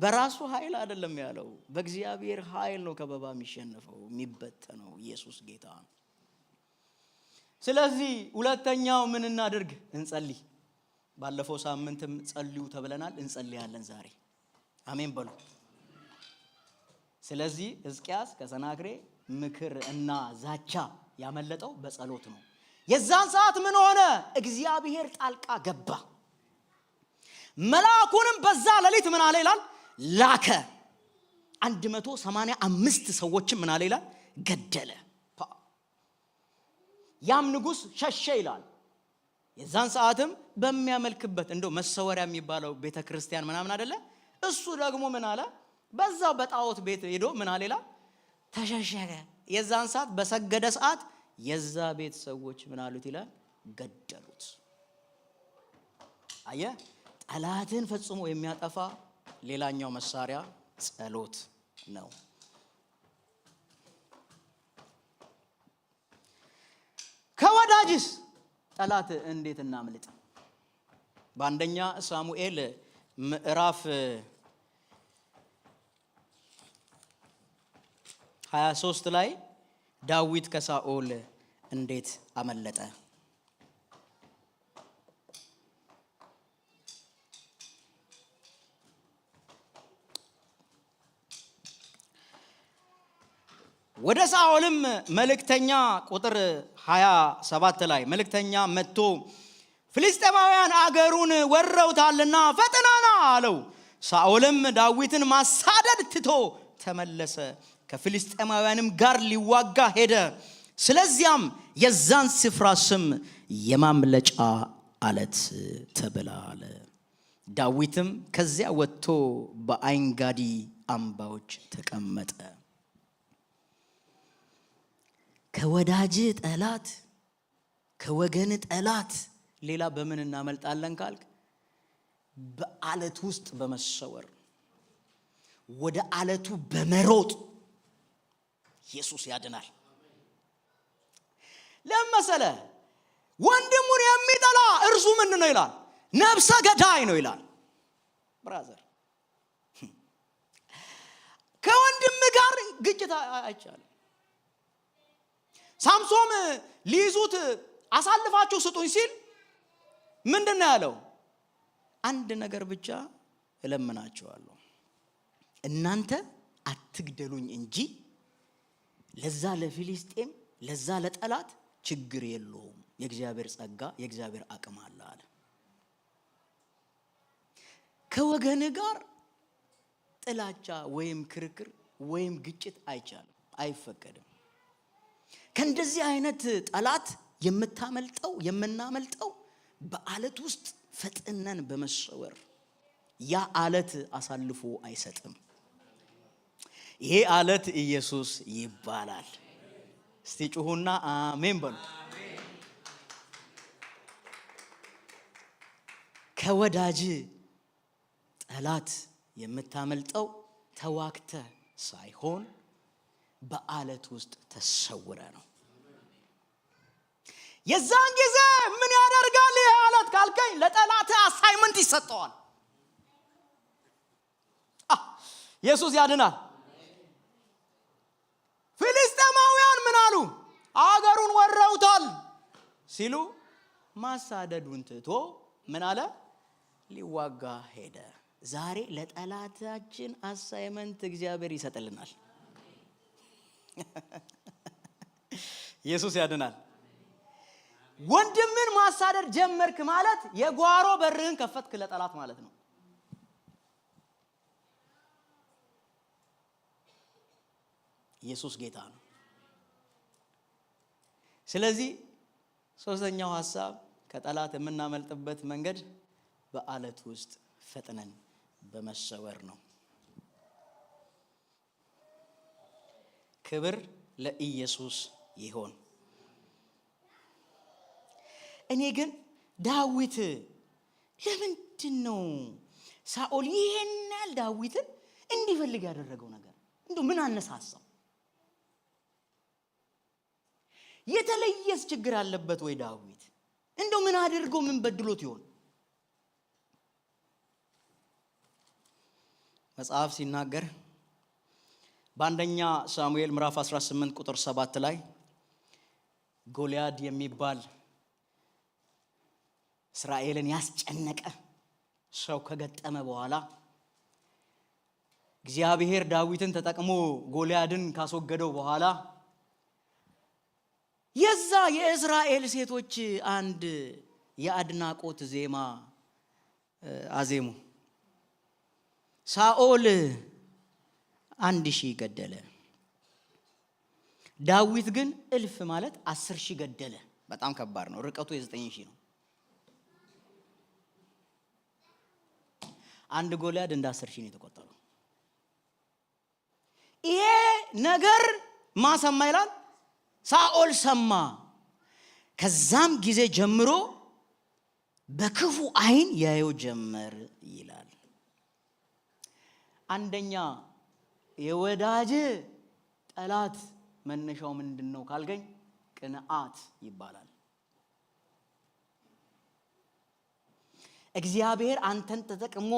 በራሱ ኃይል አይደለም ያለው፣ በእግዚአብሔር ኃይል ነው ከበባ የሚሸነፈው የሚበተነው። ኢየሱስ ጌታ ነው። ስለዚህ ሁለተኛው ምን እናድርግ? እንጸልይ። ባለፈው ሳምንትም ጸልዩ ተብለናል፣ እንጸልያለን ዛሬ። አሜን በሉ። ስለዚህ ሕዝቅያስ ከሰናክሬ ምክር እና ዛቻ ያመለጠው በጸሎት ነው። የዛን ሰዓት ምን ሆነ? እግዚአብሔር ጣልቃ ገባ። መልአኩንም በዛ ሌሊት ምን አለ ይላል? ላከ። 185 ሰዎችን ምን አለ ይላል? ገደለ። ያም ንጉስ ሸሸ ይላል። የዛን ሰዓትም በሚያመልክበት እንደው መሰወሪያ የሚባለው ቤተክርስቲያን ምናምን አይደለ? እሱ ደግሞ ምን አለ? በዛው በጣዖት ቤት ሄዶ ምን አለ ይላል? ተሸሸገ። የዛን ሰዓት በሰገደ ሰዓት የዛ ቤት ሰዎች ምን አሉት ይላል? ገደሉት። አየ ጠላትን ፈጽሞ የሚያጠፋ ሌላኛው መሳሪያ ጸሎት ነው። ከወዳጅስ ጠላት እንዴት እናምልጥ? በአንደኛ ሳሙኤል ምዕራፍ 23 ላይ ዳዊት ከሳኦል እንዴት አመለጠ? ወደ ሳኦልም መልእክተኛ ቁጥር 27 ላይ መልእክተኛ መጥቶ ፍልስጤማውያን አገሩን ወረውታልና ፈጥናና አለው። ሳኦልም ዳዊትን ማሳደድ ትቶ ተመለሰ፣ ከፍልስጤማውያንም ጋር ሊዋጋ ሄደ። ስለዚያም የዛን ስፍራ ስም የማምለጫ አለት ተብሏል። ዳዊትም ከዚያ ወጥቶ በአይንጋዲ አምባዎች ተቀመጠ። ከወዳጅ ጠላት ከወገን ጠላት ሌላ በምን እናመልጣለን ካልክ፣ በአለት ውስጥ በመሰወር ወደ አለቱ በመሮጥ ኢየሱስ ያድናል። ለምሳሌ ወንድሙን የሚጠላ እርሱ ምን ነው ይላል? ነፍሰ ገዳይ ነው ይላል። ብራዘር ከወንድም ጋር ግጭት አይቻልም። ሳምሶን ሊይዙት አሳልፋችሁ ስጡኝ ሲል ምንድነው ያለው? አንድ ነገር ብቻ እለምናችኋለሁ፣ እናንተ አትግደሉኝ እንጂ ለዛ ለፊሊስጤም ለዛ ለጠላት ችግር የለውም፣ የእግዚአብሔር ጸጋ የእግዚአብሔር አቅም አለ አለ። ከወገን ጋር ጥላቻ ወይም ክርክር ወይም ግጭት አይቻልም፣ አይፈቀድም። ከእንደዚህ አይነት ጠላት የምናመልጠው በአለት ውስጥ ፈጥነን በመሰወር ያ አለት አሳልፎ አይሰጥም። ይሄ አለት ኢየሱስ ይባላል። እስቲ ጩሁና አሜን በሉ። ከወዳጅ ጠላት የምታመልጠው ተዋክተ ሳይሆን በአለት ውስጥ ተሰውረ ነው። የዛን ጊዜ ምን ያደርጋል ይሄ አለት ካልከኝ፣ ለጠላት አሳይመንት ይሰጠዋል። ኢየሱስ ያድናል። ፊሊስጤማውያን ምን አሉ? አገሩን ወረውታል ሲሉ ማሳደዱን ትቶ ምን አለ? ሊዋጋ ሄደ። ዛሬ ለጠላታችን አሳይመንት እግዚአብሔር ይሰጥልናል። ኢየሱስ ያድናል። ወንድምን ማሳደድ ጀመርክ ማለት የጓሮ በርህን ከፈትክ ለጠላት ማለት ነው። ኢየሱስ ጌታ ነው። ስለዚህ ሶስተኛው ሐሳብ ከጠላት የምናመልጥበት መንገድ በአለት ውስጥ ፈጥነን በመሰወር ነው። ክብር ለኢየሱስ ይሁን። እኔ ግን ዳዊት ለምንድን ነው ሳኦል ይሄን ያህል ዳዊትን እንዲፈልግ ያደረገው ነገር? እንደው ምን አነሳሳው? የተለየስ ችግር አለበት ወይ ዳዊት? እንደው ምን አድርጎ ምን በድሎት ይሆን? መጽሐፍ ሲናገር በአንደኛ ሳሙኤል ምዕራፍ 18 ቁጥር 7 ላይ ጎልያድ የሚባል እስራኤልን ያስጨነቀ ሰው ከገጠመ በኋላ እግዚአብሔር ዳዊትን ተጠቅሞ ጎልያድን ካስወገደው በኋላ የዛ የእስራኤል ሴቶች አንድ የአድናቆት ዜማ አዜሙ። ሳኦል 1000 ገደለ፣ ዳዊት ግን 1000 ማለት 10,000 ገደለ። በጣም ከባድ ነው። ርቀቱ የ9,000 ነው። አንድ ጎልያድ እንደ 10,000 ነው የተቆጠረው። ይሄ ነገር ማሰማ ይላል ሳኦል ሰማ። ከዛም ጊዜ ጀምሮ በክፉ አይን ያየው ጀመር ይላል። አንደኛ የወዳጅ ጠላት መነሻው ምንድነው ካልገኝ ቅንዓት ይባላል። እግዚአብሔር አንተን ተጠቅሞ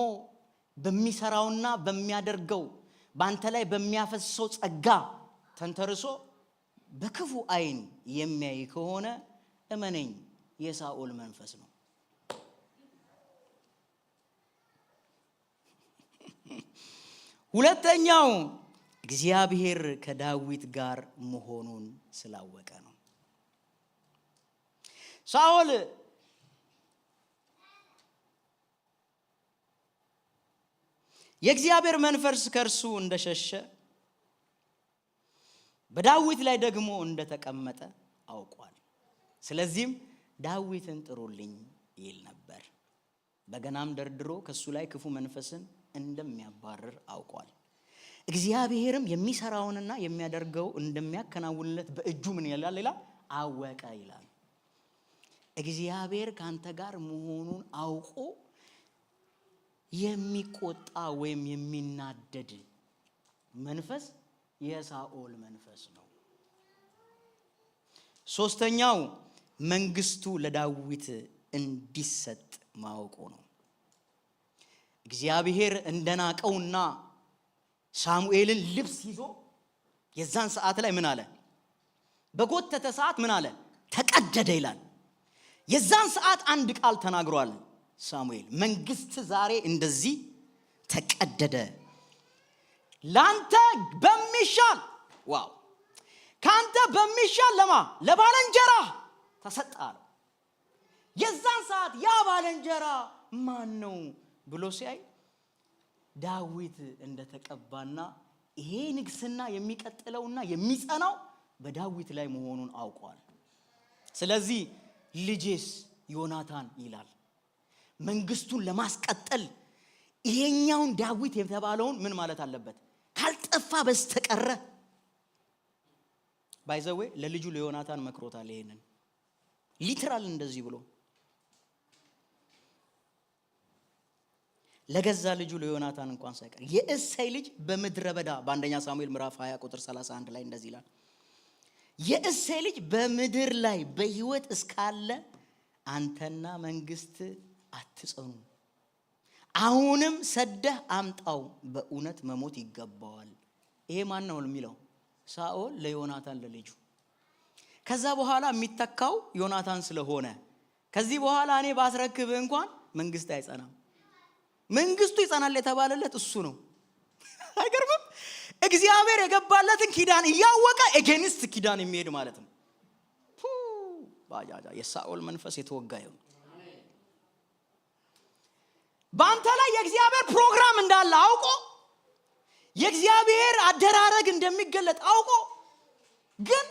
በሚሰራውና በሚያደርገው በአንተ ላይ በሚያፈሰው ጸጋ ተንተርሶ በክፉ አይን የሚያይ ከሆነ እመነኝ የሳኦል መንፈስ ነው። ሁለተኛው እግዚአብሔር ከዳዊት ጋር መሆኑን ስላወቀ ነው። ሳኦል የእግዚአብሔር መንፈስ ከእርሱ እንደሸሸ በዳዊት ላይ ደግሞ እንደተቀመጠ አውቋል። ስለዚህም ዳዊትን ጥሩልኝ ይል ነበር። በገናም ደርድሮ ከሱ ላይ ክፉ መንፈስን እንደሚያባርር አውቋል። እግዚአብሔርም የሚሰራውንና የሚያደርገው እንደሚያከናውንለት በእጁ ምን ይላል? አወቀ ይላል። እግዚአብሔር ካንተ ጋር መሆኑን አውቆ የሚቆጣ ወይም የሚናደድ መንፈስ የሳኦል መንፈስ ነው። ሶስተኛው መንግስቱ ለዳዊት እንዲሰጥ ማወቁ ነው። እግዚአብሔር እንደናቀውና ሳሙኤልን ልብስ ይዞ የዛን ሰዓት ላይ ምን አለ? በጎተተ ሰዓት ምን አለ? ተቀደደ ይላል። የዛን ሰዓት አንድ ቃል ተናግሯል። ሳሙኤል መንግስት ዛሬ እንደዚህ ተቀደደ፣ ላንተ በሚሻል ዋው ካንተ በሚሻል ለባልንጀራ ተሰጣለ። የዛን ሰዓት ያ ባልንጀራ ማን ነው ብሎ ሲያይ ዳዊት እንደተቀባና ይሄ ንግስና የሚቀጥለውና የሚጸናው በዳዊት ላይ መሆኑን አውቋል። ስለዚህ ልጄስ ዮናታን ይላል መንግስቱን ለማስቀጠል ይሄኛውን ዳዊት የተባለውን ምን ማለት አለበት ካልጠፋ በስተቀረ ባይዘዌ ለልጁ ለዮናታን መክሮታል። ይሄንን ሊትራል እንደዚህ ብሎ ለገዛ ልጁ ለዮናታን እንኳን ሳይቀር የእሴይ ልጅ በምድረ በዳ በአንደኛ ሳሙኤል ምዕራፍ 20 ቁጥር 31 ላይ እንደዚህ ይላል የእሴይ ልጅ በምድር ላይ በሕይወት እስካለ አንተና መንግስት አትጸኑ፣ አሁንም ሰደህ አምጣው፣ በእውነት መሞት ይገባዋል። ይሄ ማን ነው የሚለው? ሳኦል ለዮናታን ለልጁ። ከዛ በኋላ የሚተካው ዮናታን ስለሆነ ከዚህ በኋላ እኔ ባስረክብ እንኳን መንግስት አይጸናም። መንግስቱ ይጸናል የተባለለት እሱ ነው። አይገርምም? እግዚአብሔር የገባለትን ኪዳን እያወቀ ኤጌኒስት ኪዳን የሚሄድ ማለት ነው። ባጃጃ የሳኦል መንፈስ የተወጋ ይሁን። በአንተ ላይ የእግዚአብሔር ፕሮግራም እንዳለ አውቆ የእግዚአብሔር አደራረግ እንደሚገለጥ አውቆ ግን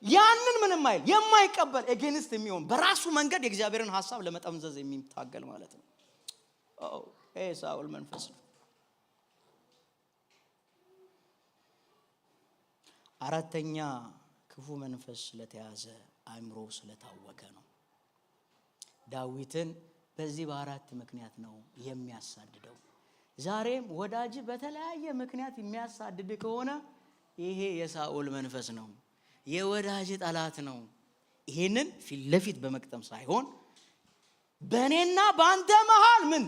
ያንን ምንም አይል የማይቀበል ኤጌኒስት የሚሆን በራሱ መንገድ የእግዚአብሔርን ሐሳብ ለመጠምዘዝ የሚታገል ማለት ነው። ይሄ ሳኦል መንፈስ ነው። አራተኛ ክፉ መንፈስ ስለተያዘ አእምሮ ስለታወከ ነው። ዳዊትን በዚህ በአራት ምክንያት ነው የሚያሳድደው። ዛሬም ወዳጅ በተለያየ ምክንያት የሚያሳድድ ከሆነ ይሄ የሳኦል መንፈስ ነው፣ የወዳጅ ጠላት ነው። ይሄንን ፊት ለፊት በመቅጠም ሳይሆን በእኔና በአንተ መሃል ምን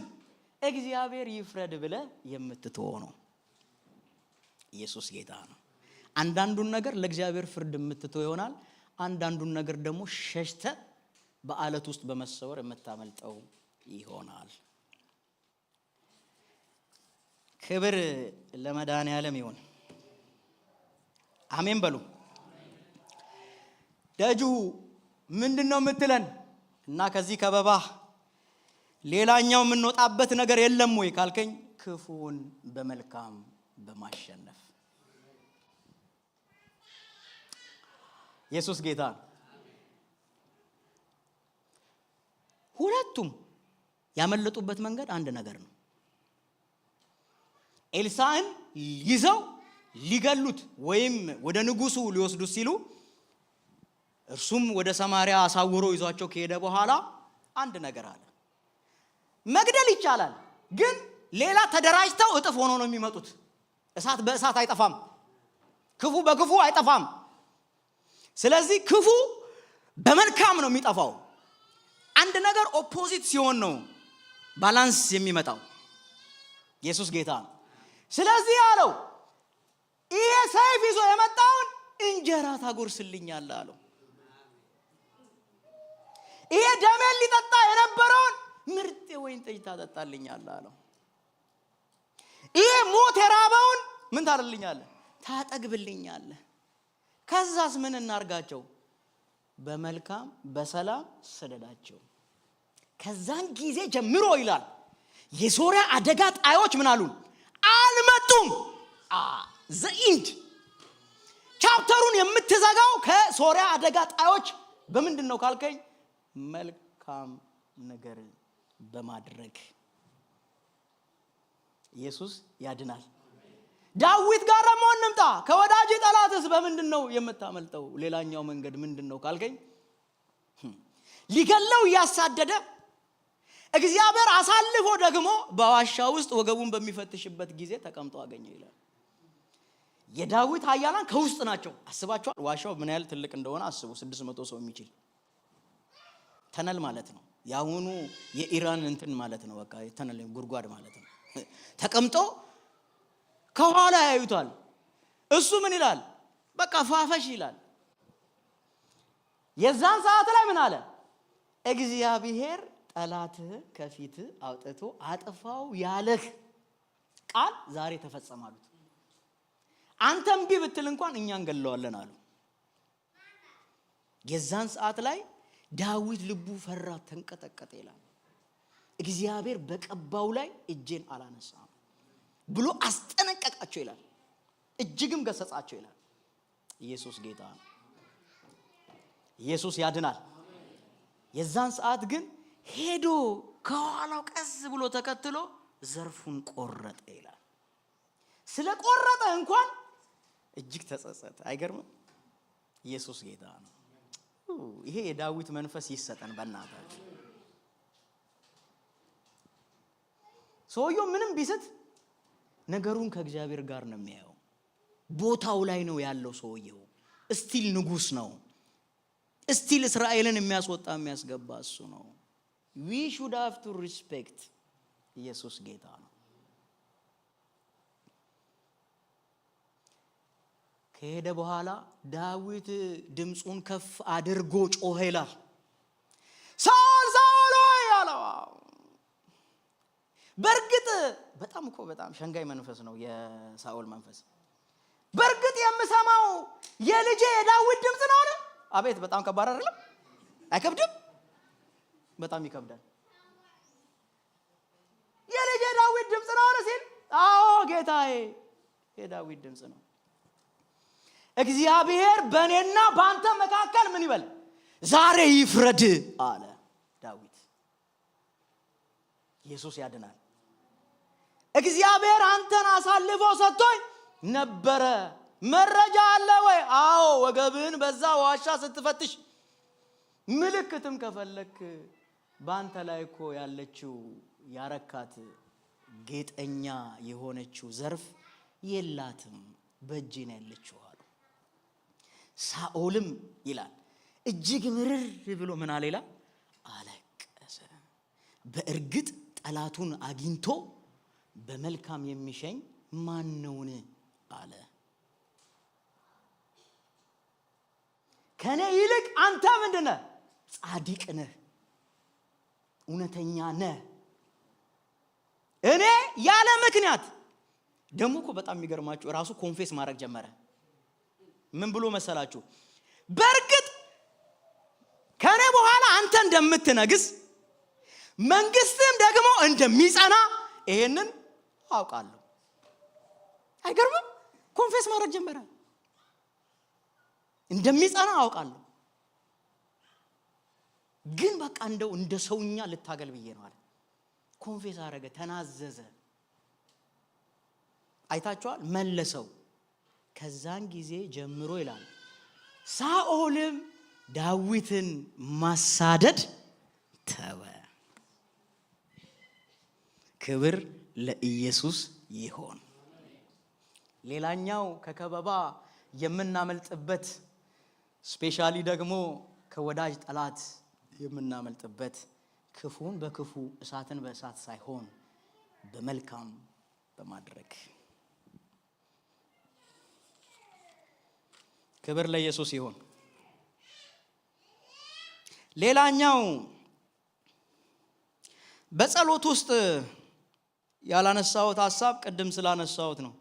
እግዚአብሔር ይፍረድ ብለ የምትተወው ነው። ኢየሱስ ጌታ ነው። አንዳንዱን ነገር ለእግዚአብሔር ፍርድ የምትተው ይሆናል። አንዳንዱን ነገር ደግሞ ሸሽተ በአለት ውስጥ በመሰወር የምታመልጠው ይሆናል። ክብር ለመድኃኔዓለም ይሁን። አሜን በሉ። ደጁ ምንድነው የምትለን? እና ከዚህ ከበባ ሌላኛው የምንወጣበት ነገር የለም ወይ ካልከኝ ክፉን በመልካም በማሸነፍ ኢየሱስ ጌታ። ሁለቱም ያመለጡበት መንገድ አንድ ነገር ነው። ኤልሳዕን ይዘው ሊገሉት ወይም ወደ ንጉሱ ሊወስዱት ሲሉ እርሱም ወደ ሰማሪያ አሳውሮ ይዟቸው ከሄደ በኋላ አንድ ነገር አለ። መግደል ይቻላል፣ ግን ሌላ ተደራጅተው እጥፍ ሆኖ ነው የሚመጡት። እሳት በእሳት አይጠፋም፣ ክፉ በክፉ አይጠፋም። ስለዚህ ክፉ በመልካም ነው የሚጠፋው። አንድ ነገር ኦፖዚት ሲሆን ነው ባላንስ የሚመጣው። ኢየሱስ ጌታ ነው። ስለዚህ አለው ይሄ ሰይፍ ይዞ የመጣውን እንጀራ ታጎርስልኛለህ አለው። ይሄ ደሜን ሊጠጣ የነበረውን ምርጥ ወይን ጠጅ ታጠጣልኛለህ አለው። ይሄ ሞት የራበውን ምን ታደርግልኛለህ? ታጠግብልኛለህ። ከዛስ ምን እናርጋቸው? በመልካም በሰላም ሰደዳቸው። ከዛን ጊዜ ጀምሮ ይላል የሶሪያ አደጋ ጣዮች ምን አሉ? አልመጡም። ዘኢንድ ቻፕተሩን የምትዘጋው ከሶሪያ አደጋ ጣዮች በምንድን ነው ካልከኝ መልካም ነገር በማድረግ ኢየሱስ ያድናል። ዳዊት ጋር ደግሞ እንምጣ። ከወዳጅ ጠላትስ በምንድን ነው የምታመልጠው? ሌላኛው መንገድ ምንድን ነው ካልከኝ ሊገለው ያሳደደ እግዚአብሔር አሳልፎ ደግሞ በዋሻ ውስጥ ወገቡን በሚፈትሽበት ጊዜ ተቀምጦ አገኘው ይላል። የዳዊት ኃያላን ከውስጥ ናቸው። አስባችኋል? ዋሻው ምን ያህል ትልቅ እንደሆነ አስቡ። 600 ሰው የሚችል ተነል ማለት ነው። ያሁኑ የኢራን እንትን ማለት ነው። በቃ ተነል ጉድጓድ ማለት ነው። ተቀምጦ ከኋላ ያዩታል። እሱ ምን ይላል? በቃ ፋፈሽ ይላል። የዛን ሰዓት ላይ ምን አለ? እግዚአብሔር ጠላትህ ከፊት አውጥቶ አጥፋው ያለህ ቃል ዛሬ ተፈጸመ አሉት። አንተ እምቢ ብትል እንኳን እኛ እንገለዋለን አሉ። የዛን ሰዓት ላይ ዳዊት ልቡ ፈራ፣ ተንቀጠቀጠ ይላል። እግዚአብሔር በቀባው ላይ እጄን አላነሳም ብሎ አስጠነቀቃቸው ይላል። እጅግም ገሰጻቸው ይላል። ኢየሱስ ጌታ ነው። ኢየሱስ ያድናል። የዛን ሰዓት ግን ሄዶ ከኋላው ቀስ ብሎ ተከትሎ ዘርፉን ቆረጠ ይላል። ስለ ቆረጠ እንኳን እጅግ ተጸጸተ። አይገርምም? ኢየሱስ ጌታ ነው። ይሄ የዳዊት መንፈስ ይሰጠን በእናታችን። ሰውየው ምንም ቢስት ነገሩን ከእግዚአብሔር ጋር ነው የሚያየው። ቦታው ላይ ነው ያለው ሰውየው። እስቲል ንጉስ ነው። እስቲል እስራኤልን የሚያስወጣ የሚያስገባ እሱ ነው። we should have to respect ኢየሱስ ጌታ ነው። ከሄደ በኋላ ዳዊት ድምጹን ከፍ አድርጎ ጮኸ ይላል። ሳኦል ሳኦል ሆይ አለው። በእርግጥ በጣም ሸንጋይ መንፈስ ነው የሳኦል መንፈስ። በእርግጥ የምሰማው የልጄ የዳዊት ድምጽ ነው አለ። አቤት በጣም ከባድ አይደለም? አይከብድም? በጣም ይከብዳል። የልጄ ዳዊት ድምጽ ነው አለ ሲል፣ አዎ ጌታዬ የዳዊት ድምጽ ነው። እግዚአብሔር በእኔና በአንተ መካከል ምን ይበል? ዛሬ ይፍረድ አለ ዳዊት። ኢየሱስ ያድናል። እግዚአብሔር አንተን አሳልፎ ሰጥቶኝ ነበረ። መረጃ አለ ወይ? አዎ ወገብህን በዛ ዋሻ ስትፈትሽ ምልክትም ከፈለክ በአንተ ላይ እኮ ያለችው ያረካት ጌጠኛ የሆነችው ዘርፍ የላትም፣ በእጄ ነው ያለችው አለ። ሳኦልም ይላል እጅግ ምርር ብሎ ምን አለ ይላል? አለቀሰ። በእርግጥ ጠላቱን አግኝቶ በመልካም የሚሸኝ ማን ነውን አለ። ከኔ ይልቅ አንተ ምንድነህ? ጻድቅ ነህ፣ እውነተኛ ነህ። እኔ ያለ ምክንያት ደግሞ እኮ በጣም የሚገርማችሁ ራሱ ኮንፌስ ማድረግ ጀመረ። ምን ብሎ መሰላችሁ? በእርግጥ ከኔ በኋላ አንተ እንደምትነግስ መንግስትም ደግሞ እንደሚጸና ይሄንን አውቃለሁ። አይገርምም? ኮንፌስ ማድረግ ጀመረ። እንደሚጸና አውቃለሁ፣ ግን በቃ እንደው እንደ ሰውኛ ልታገል ብዬ ነው አለ። ኮንፌስ አደረገ፣ ተናዘዘ። አይታችኋል? መለሰው። ከዛን ጊዜ ጀምሮ ይላል ሳኦልም ዳዊትን ማሳደድ ተወ። ክብር ለኢየሱስ ይሁን። ሌላኛው ከከበባ የምናመልጥበት ስፔሻሊ ደግሞ ከወዳጅ ጠላት የምናመልጥበት ክፉን በክፉ እሳትን በእሳት ሳይሆን በመልካም በማድረግ። ክብር ለኢየሱስ ይሁን። ሌላኛው በጸሎት ውስጥ ያላነሳሁት ሐሳብ ቅድም ስላነሳሁት ነው።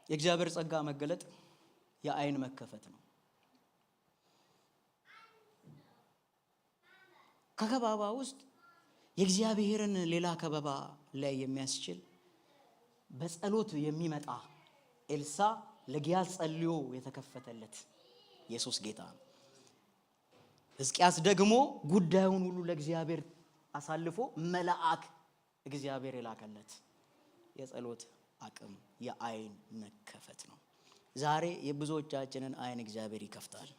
የእግዚአብሔር ጸጋ መገለጥ የአይን መከፈት ነው። ከከበባ ውስጥ የእግዚአብሔርን ሌላ ከበባ ላይ የሚያስችል በጸሎት የሚመጣ ኤልሳ ለጊያዝ ጸልዮ የተከፈተለት ኢየሱስ ጌታ ነው። ሕዝቅያስ ደግሞ ጉዳዩን ሁሉ ለእግዚአብሔር አሳልፎ መልአክ እግዚአብሔር የላከለት የጸሎት አቅም የአይን መከፈት ነው። ዛሬ የብዙዎቻችንን አይን እግዚአብሔር ይከፍታል።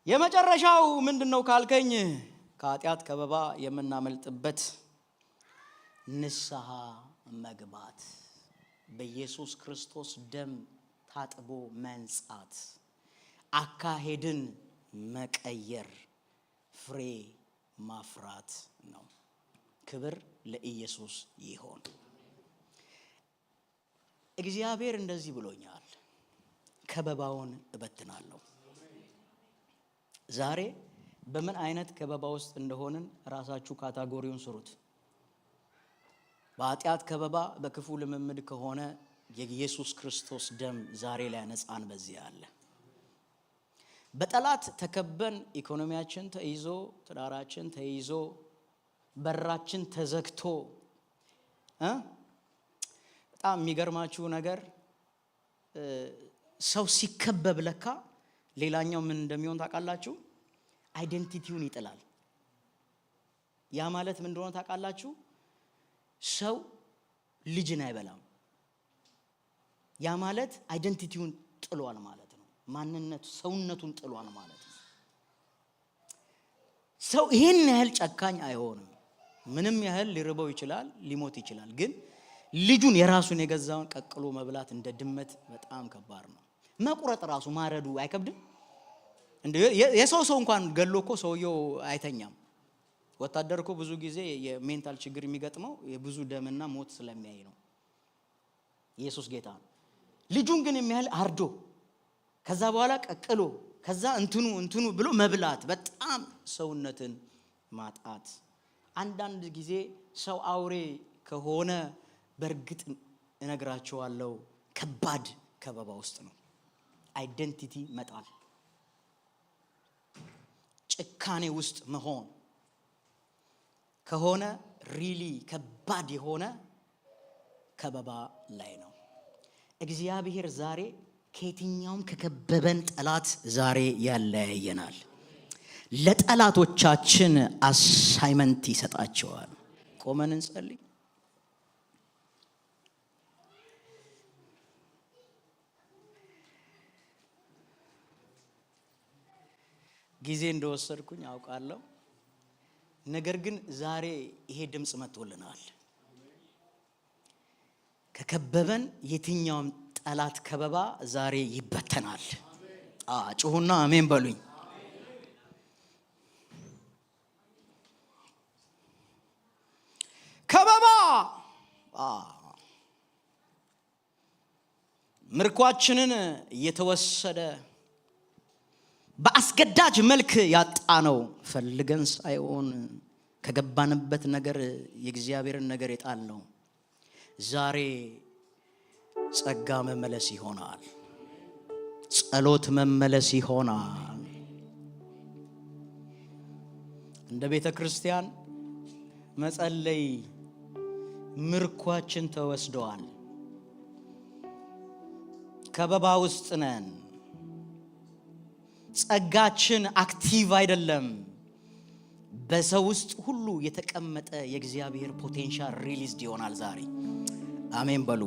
የመጨረሻው ምንድነው ካልከኝ ከኃጢአት ከበባ የምናመልጥበት ንስሐ መግባት፣ በኢየሱስ ክርስቶስ ደም ታጥቦ መንጻት፣ አካሄድን መቀየር፣ ፍሬ ማፍራት ነው። ክብር ለኢየሱስ ይሁን። እግዚአብሔር እንደዚህ ብሎኛል፣ ከበባውን እበትናለሁ። ዛሬ በምን አይነት ከበባ ውስጥ እንደሆንን ራሳችሁ ካታጎሪውን ስሩት። በኃጢአት ከበባ በክፉ ልምምድ ከሆነ የኢየሱስ ክርስቶስ ደም ዛሬ ላይ ነፃን በዚህ አለ። በጠላት ተከበን ኢኮኖሚያችን ተይዞ፣ ትዳራችን ተይዞ፣ በራችን ተዘግቶ በጣም የሚገርማችሁ ነገር ሰው ሲከበብ ለካ ሌላኛው ምን እንደሚሆን ታውቃላችሁ? አይደንቲቲውን ይጥላል። ያ ማለት ምን እንደሆነ ታውቃላችሁ? ሰው ልጅን አይበላም። ያ ማለት አይደንቲቲውን ጥሏል ማለት ነው። ማንነቱ ሰውነቱን ጥሏል ማለት ነው። ሰው ይሄን ያህል ጨካኝ አይሆንም። ምንም ያህል ሊርበው ይችላል፣ ሊሞት ይችላል። ግን ልጁን የራሱን የገዛውን ቀቅሎ መብላት እንደ ድመት በጣም ከባድ ነው። መቁረጥ ራሱ ማረዱ አይከብድም? እንዴ የሰው እንኳን ገሎ እኮ ሰውየው አይተኛም። ወታደር እኮ ብዙ ጊዜ የሜንታል ችግር የሚገጥመው የብዙ ደምና ሞት ስለሚያይ ነው። ኢየሱስ ጌታ ነው። ልጁን ግን የሚያህል አርዶ ከዛ በኋላ ቀቅሎ ከዛ እንትኑ ብሎ መብላት በጣም ሰውነትን ማጣት። አንዳንድ ጊዜ ሰው አውሬ ከሆነ በእርግጥ እነግራቸዋለሁ ከባድ ከበባ ውስጥ ነው። አይደንቲቲ መጣል፣ ጭካኔ ውስጥ መሆን ከሆነ ሪሊ ከባድ የሆነ ከበባ ላይ ነው። እግዚአብሔር ዛሬ ከየትኛውም ከከበበን ጠላት ዛሬ ያለያየናል። ለጠላቶቻችን አሳይመንት ይሰጣቸዋል። ቆመን እንጸልይ። ጊዜ እንደወሰድኩኝ አውቃለሁ። ነገር ግን ዛሬ ይሄ ድምጽ መጥቶልናል። ከከበበን የትኛውም ጠላት ከበባ ዛሬ ይበተናል። ጩሁና አሜን በሉኝ። ከበባ ምርኳችንን እየተወሰደ በአስገዳጅ መልክ ያጣነው ፈልገን ሳይሆን ከገባንበት ነገር የእግዚአብሔርን ነገር የጣልነው ዛሬ ጸጋ መመለስ ይሆናል። ጸሎት መመለስ ይሆናል። እንደ ቤተ ክርስቲያን መጸለይ ምርኳችን ተወስደዋል። ከበባ ውስጥ ነን። ጸጋችን አክቲቭ አይደለም። በሰው ውስጥ ሁሉ የተቀመጠ የእግዚአብሔር ፖቴንሻል ሪሊዝድ ይሆናል ዛሬ። አሜን በሉ።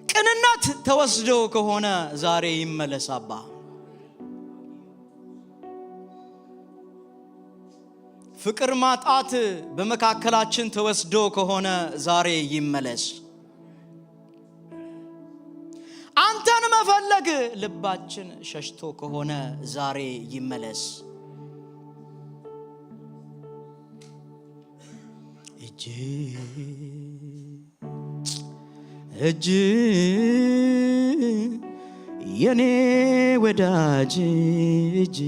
ቅንነት ተወስዶ ከሆነ ዛሬ ይመለስ አባ። ፍቅር ማጣት በመካከላችን ተወስዶ ከሆነ ዛሬ ይመለስ። አንተን መፈለግ ልባችን ሸሽቶ ከሆነ ዛሬ ይመለስ። እጅ የኔ ወዳጅ እጅ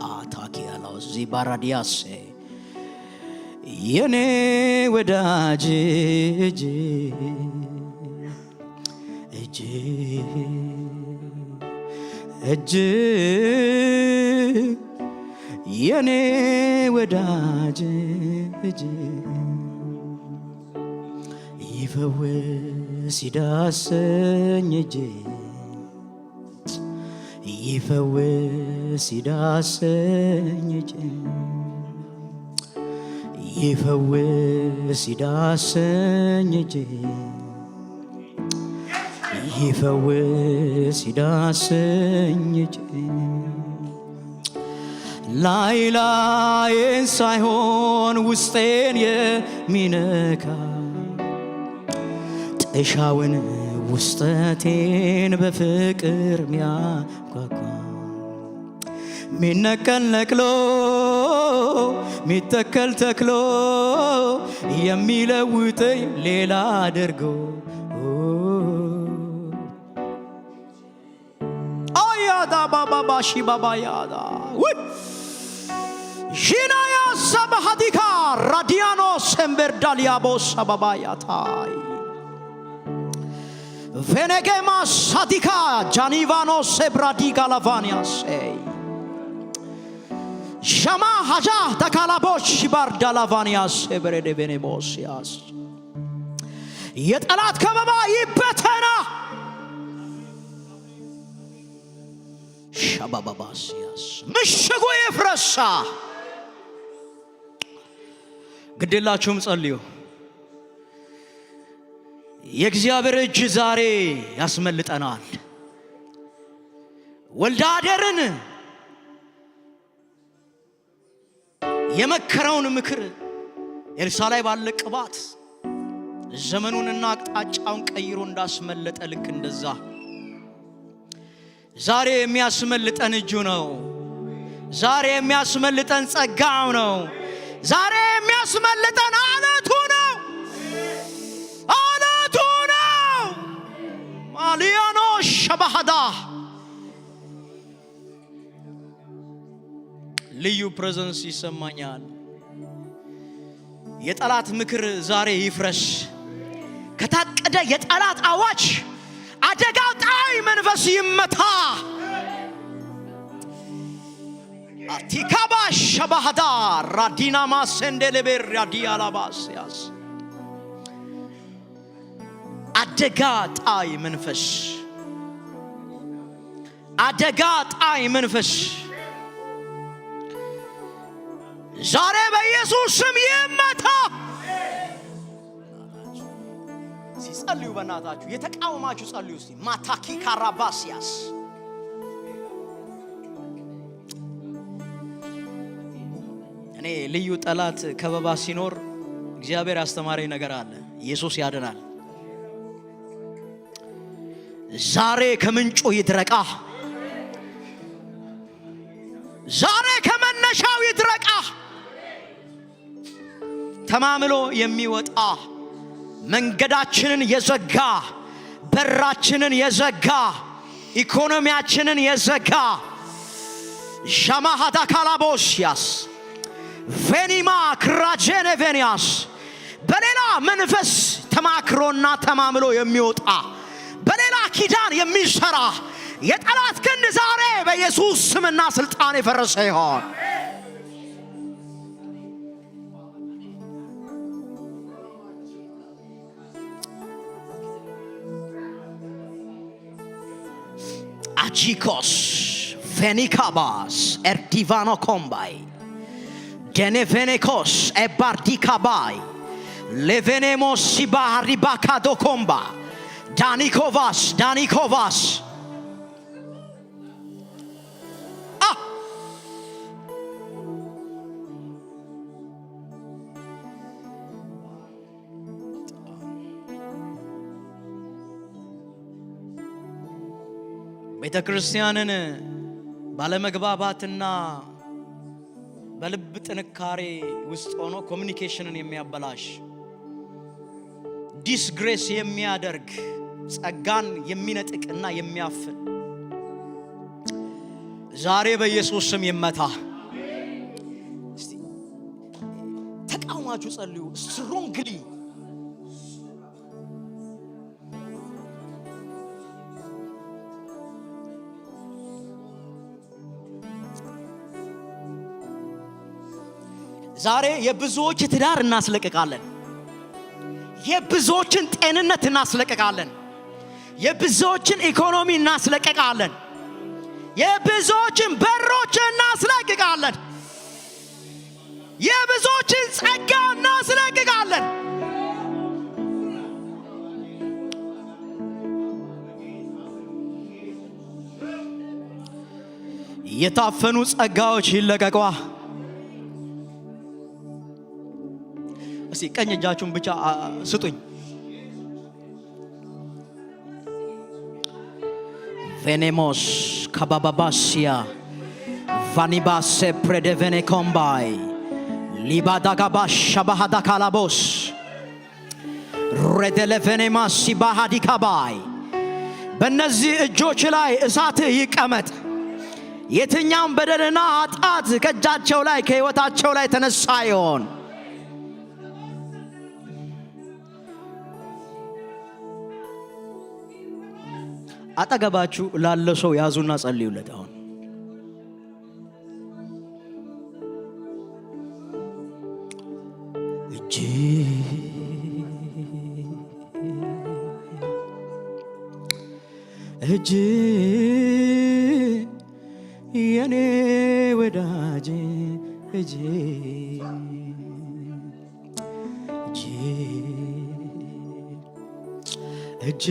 አታኪያላው ዚባራዲያሴ የኔ ወዳጅ እጅ የኔ ወዳጅ ይፈውስ ይዳሰኝ ይፈውስ ይዳሰኝ ይፈውስ ይዳሰኝ ይፈውስ ይዳሰኝ ላይ ላይን ሳይሆን ውስጤን የሚነካ ጥሻውን ውስጠቴን በፍቅር ሚያጓጓ ሚነቀል ነቅሎ ሚተከል ተክሎ የሚለውጠኝ ሌላ አድርጎ ባባባሺ ባባያዳ ጂናያ ሰባሃዲካ ራዲያኖ ሰምበርዳሊያቦስ ባባያታይ ቬኔጌማ ሳዲካ ጃኒቫኖ ሰብራዲጋ ላቫኒያስ ሻማ ሀጃ ተካላቦች ባርዳላቫኒያስ በረደ ቬኔሞሲያስ የጠላት ከበባ ይበተና ሻባባባሲያስ ምሽጉ ይፍረሳ። ግዴላችሁም ጸልዩ። የእግዚአብሔር እጅ ዛሬ ያስመልጠናል። ወልደ አዴርን የመከረውን ምክር ኤልሳ ላይ ባለ ቅባት ዘመኑንና አቅጣጫውን ቀይሮ እንዳስመለጠ ልክ እንደዛ ዛሬ የሚያስመልጠን እጁ ነው። ዛሬ የሚያስመልጠን ጸጋው ነው። ዛሬ የሚያስመልጠን አለቱ ነው። አለቱ ነው። ማሊያኖ ሸባሃዳ ልዩ ፕሬዘንስ ይሰማኛል። የጠላት ምክር ዛሬ ይፍረስ። ከታቀደ የጠላት አዋጅ አደጋ ጣይ መንፈስ ይመታ። አቲካባ ሸባሃዳ ራዲና ማሰንደለቤር ራዲያላባስያስ አደጋ ጣይ መንፈስ፣ አደጋ ጣይ መንፈስ ዛሬ በኢየሱስ ስም ይመታ። ሲጸልዩ በእናታችሁ የተቃወማችሁ ጸልዩ እስቲ። ማታኪ ካራባሲያስ እኔ ልዩ ጠላት ከበባ ሲኖር እግዚአብሔር ያስተማረኝ ነገር አለ። ኢየሱስ ያድናል። ዛሬ ከምንጩ ይድረቃ። ዛሬ ከመነሻው ይድረቃ። ተማምሎ የሚወጣ መንገዳችንን የዘጋ በራችንን የዘጋ ኢኮኖሚያችንን የዘጋ ሻማሃዳ ካላቦሲያስ ቬኒማ ክራጀኔ ቬኒያስ በሌላ መንፈስ ተማክሮና ተማምሎ የሚወጣ በሌላ ኪዳን የሚሰራ የጠላት ክንድ ዛሬ በኢየሱስ ስምና ስልጣን የፈረሰ ይሆን። አጂኮስ ቬኒካባስ ኤርዲቫኖ ኮምባይ ደኔቬኔኮስ ኤባርዲካባይ ሌቬኔሞስ ሲባሪባካዶ ኮምባ ዳኒኮቫስ ቤተ ክርስቲያንን ባለመግባባትና በልብ ጥንካሬ ውስጥ ሆኖ ኮሚኒኬሽንን የሚያበላሽ ዲስግሬስ የሚያደርግ ጸጋን የሚነጥቅና የሚያፍን ዛሬ በኢየሱስ ስም ይመታ። እስቲ ተቃውማችሁ ጸልዩ ስትሮንግሊ። ዛሬ የብዙዎች ትዳር እናስለቅቃለን። የብዙዎችን ጤንነት እናስለቅቃለን። የብዙዎችን ኢኮኖሚ እናስለቅቃለን። የብዙዎችን በሮች እናስለቅቃለን። የብዙዎችን ጸጋ እናስለቅቃለን። የታፈኑ ጸጋዎች ይለቀቋ። እስቲ ቀኝ እጃችሁን ብቻ ስጡኝ። ቬኔሞስ ካባባባሲያ ቫኒባሴ ፕሬደቬኔ ኮምባይ ሊባዳጋባሽ ሻባሃዳ ካላቦስ ሬደለቬኔማሲ ባሃዲ ካባይ በእነዚህ እጆች ላይ እሳት ይቀመጥ። የትኛውም በደልና ኃጢአት ከእጃቸው ላይ ከሕይወታቸው ላይ ተነሳ ይሆን? አጠገባችሁ ላለ ሰው ያዙና ጸልዩለት። አሁን እጅ የኔ ወዳጅ እጅ እጅ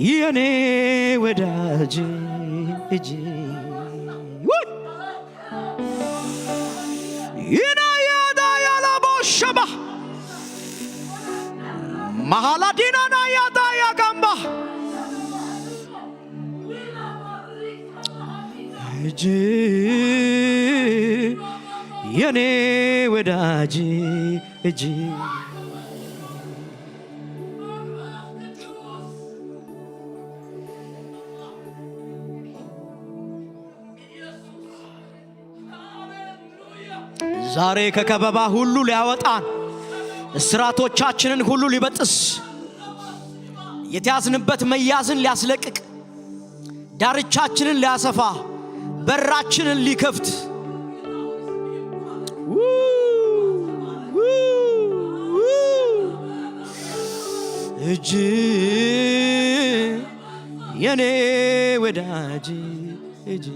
የኔ ወዳጅ እጅ ይናያዳ ያላቦሸባ ማሃላዲናና ያዳ ያጋምባ እጅ የኔ ወዳጅ እጅ ዛሬ ከከበባ ሁሉ ሊያወጣን እስራቶቻችንን ሁሉ ሊበጥስ የተያዝንበት መያዝን ሊያስለቅቅ ዳርቻችንን ሊያሰፋ በራችንን ሊከፍት እጅ የኔ ወዳጅ እጅ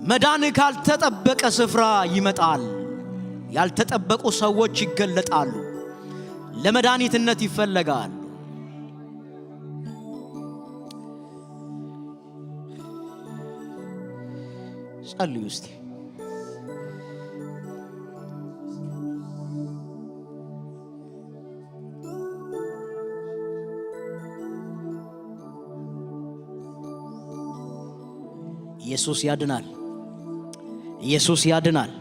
መዳን ካልተጠበቀ ስፍራ ይመጣል። ያልተጠበቁ ሰዎች ይገለጣሉ፣ ለመድኃኒትነት ይፈለጋል። ጸልዩ እስቲ። ኢየሱስ ያድናል። ኢየሱስ ያድናል።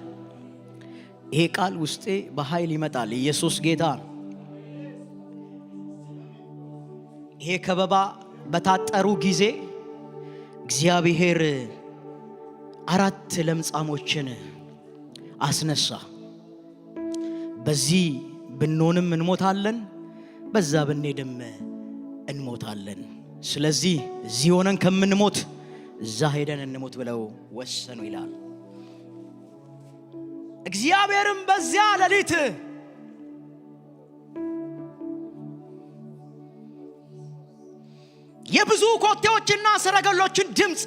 ይሄ ቃል ውስጤ በኃይል ይመጣል። ኢየሱስ ጌታ። ይሄ ከበባ በታጠሩ ጊዜ እግዚአብሔር 4 ለምጻሞችን አስነሳ። በዚህ ብንሆንም እንሞታለን፣ በዛ ብንሄድም እንሞታለን። ስለዚህ እዚህ ሆነን ከምንሞት እዛ ሄደን እንሞት ብለው ወሰኑ ይላል። እግዚአብሔርም በዚያ ሌሊት የብዙ ኮቴዎችና ሰረገሎችን ድምፅ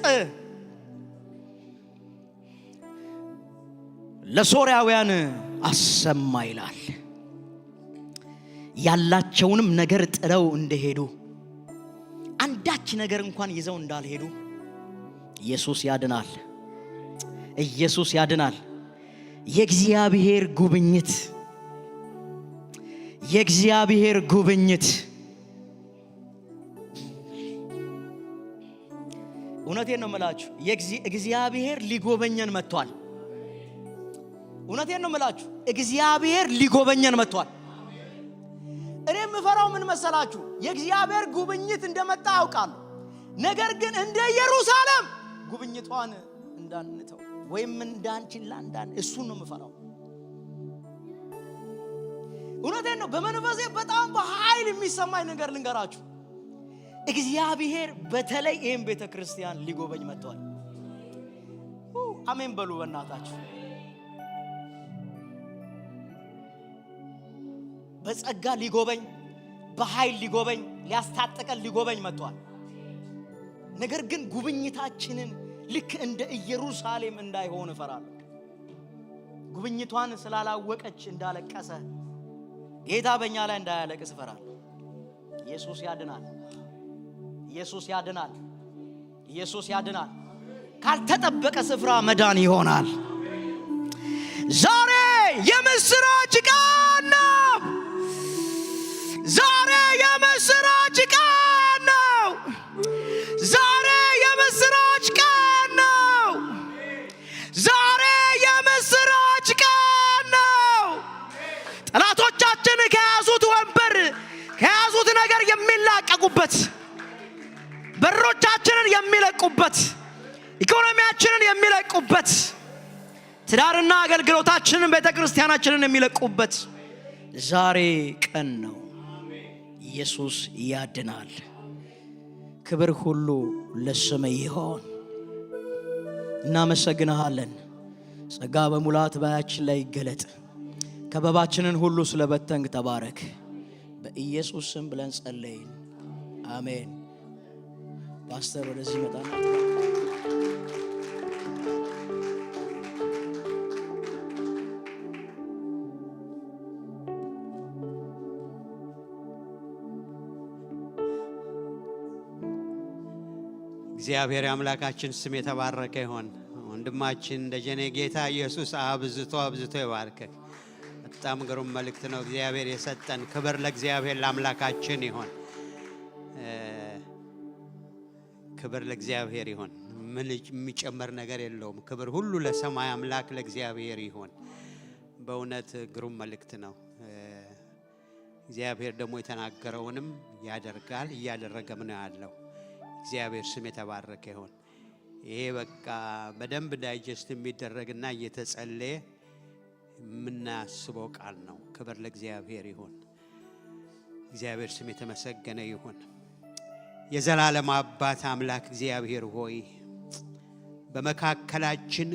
ለሶርያውያን አሰማ ይላል። ያላቸውንም ነገር ጥለው እንደሄዱ አንዳች ነገር እንኳን ይዘው እንዳልሄዱ ኢየሱስ ያድናል። ኢየሱስ ያድናል። የእግዚአብሔር ጉብኝት፣ የእግዚአብሔር ጉብኝት። እውነቴን ነው የምላችሁ፣ እግዚአብሔር ሊጎበኘን መጥቷል። እውነቴን ነው የምላችሁ፣ እግዚአብሔር ሊጎበኘን መጥቷል። እኔ የምፈራው ምን መሰላችሁ? የእግዚአብሔር ጉብኝት እንደመጣ አውቃለሁ። ነገር ግን እንደ ኢየሩሳሌም ጉብኝቷን እንዳንተው ወይም እንዳንችላ እሱን ነው የምፈራው። እውነቴን ነው። በመንፈሴ በጣም በኃይል የሚሰማኝ ነገር ልንገራችሁ። እግዚአብሔር በተለይ ይህን ቤተ ክርስቲያን ሊጎበኝ መጥቷል። አሜን በሉ በእናታችሁ። በጸጋ ሊጎበኝ፣ በኃይል ሊጎበኝ፣ ሊያስታጥቀን ሊጎበኝ መጥቷል። ነገር ግን ጉብኝታችንን ልክ እንደ ኢየሩሳሌም እንዳይሆን እፈራለሁ። ጉብኝቷን ስላላወቀች እንዳለቀሰ ጌታ በእኛ ላይ እንዳያለቅስ እፈራለሁ። ኢየሱስ ያድናል። ኢየሱስ ያድናል። ኢየሱስ ያድናል። ካልተጠበቀ ስፍራ መዳን ይሆናል። ዛሬ የምስራች ቀን ነው። ዛሬ የምስራች ቀን ነው። ዛሬ የምስራች ቀን ነው። ዛሬ የምስራች ቀን ነው። ጠላቶቻችን ከያዙት ወንበር ከያዙት ነገር የሚላቀቁ የሚለቁበት፣ ኢኮኖሚያችንን የሚለቁበት፣ ትዳርና አገልግሎታችንን ቤተክርስቲያናችንን የሚለቁበት ዛሬ ቀን ነው። ኢየሱስ ያድናል። ክብር ሁሉ ለስም ይሁን። እናመሰግንሃለን። ጸጋ በሙላት ባያችን ላይ ይገለጥ። ከበባችንን ሁሉ ስለበተንክ ተባረክ። በኢየሱስ ስም ብለን ጸለይን፣ አሜን። ፓስተር ወደዚህ መጣና እግዚአብሔር አምላካችን ስም የተባረከ ይሁን። ወንድማችን ደጀኔ ጌታ ኢየሱስ አብዝቶ ይባርክ። በጣም ግሩም መልእክት ነው እግዚአብሔር የሰጠን። ክብር ለእግዚአብሔር ለአምላካችን ይሁን። ክብር ለእግዚአብሔር ይሁን። ምን የሚጨመር ነገር የለውም። ክብር ሁሉ ለሰማይ አምላክ ለእግዚአብሔር ይሁን። በእውነት ግሩም መልእክት ነው። እግዚአብሔር ደግሞ የተናገረውንም ያደርጋል፣ እያደረገም ነው ያለው። እግዚአብሔር ስም የተባረከ ይሁን። ይሄ በቃ በደንብ ዳይጀስት የሚደረግና እየተጸለየ የምናስበው ቃል ነው። ክብር ለእግዚአብሔር ይሁን። እግዚአብሔር ስም የተመሰገነ ይሁን። የዘላለም አባት አምላክ እግዚአብሔር ሆይ በመካከላችን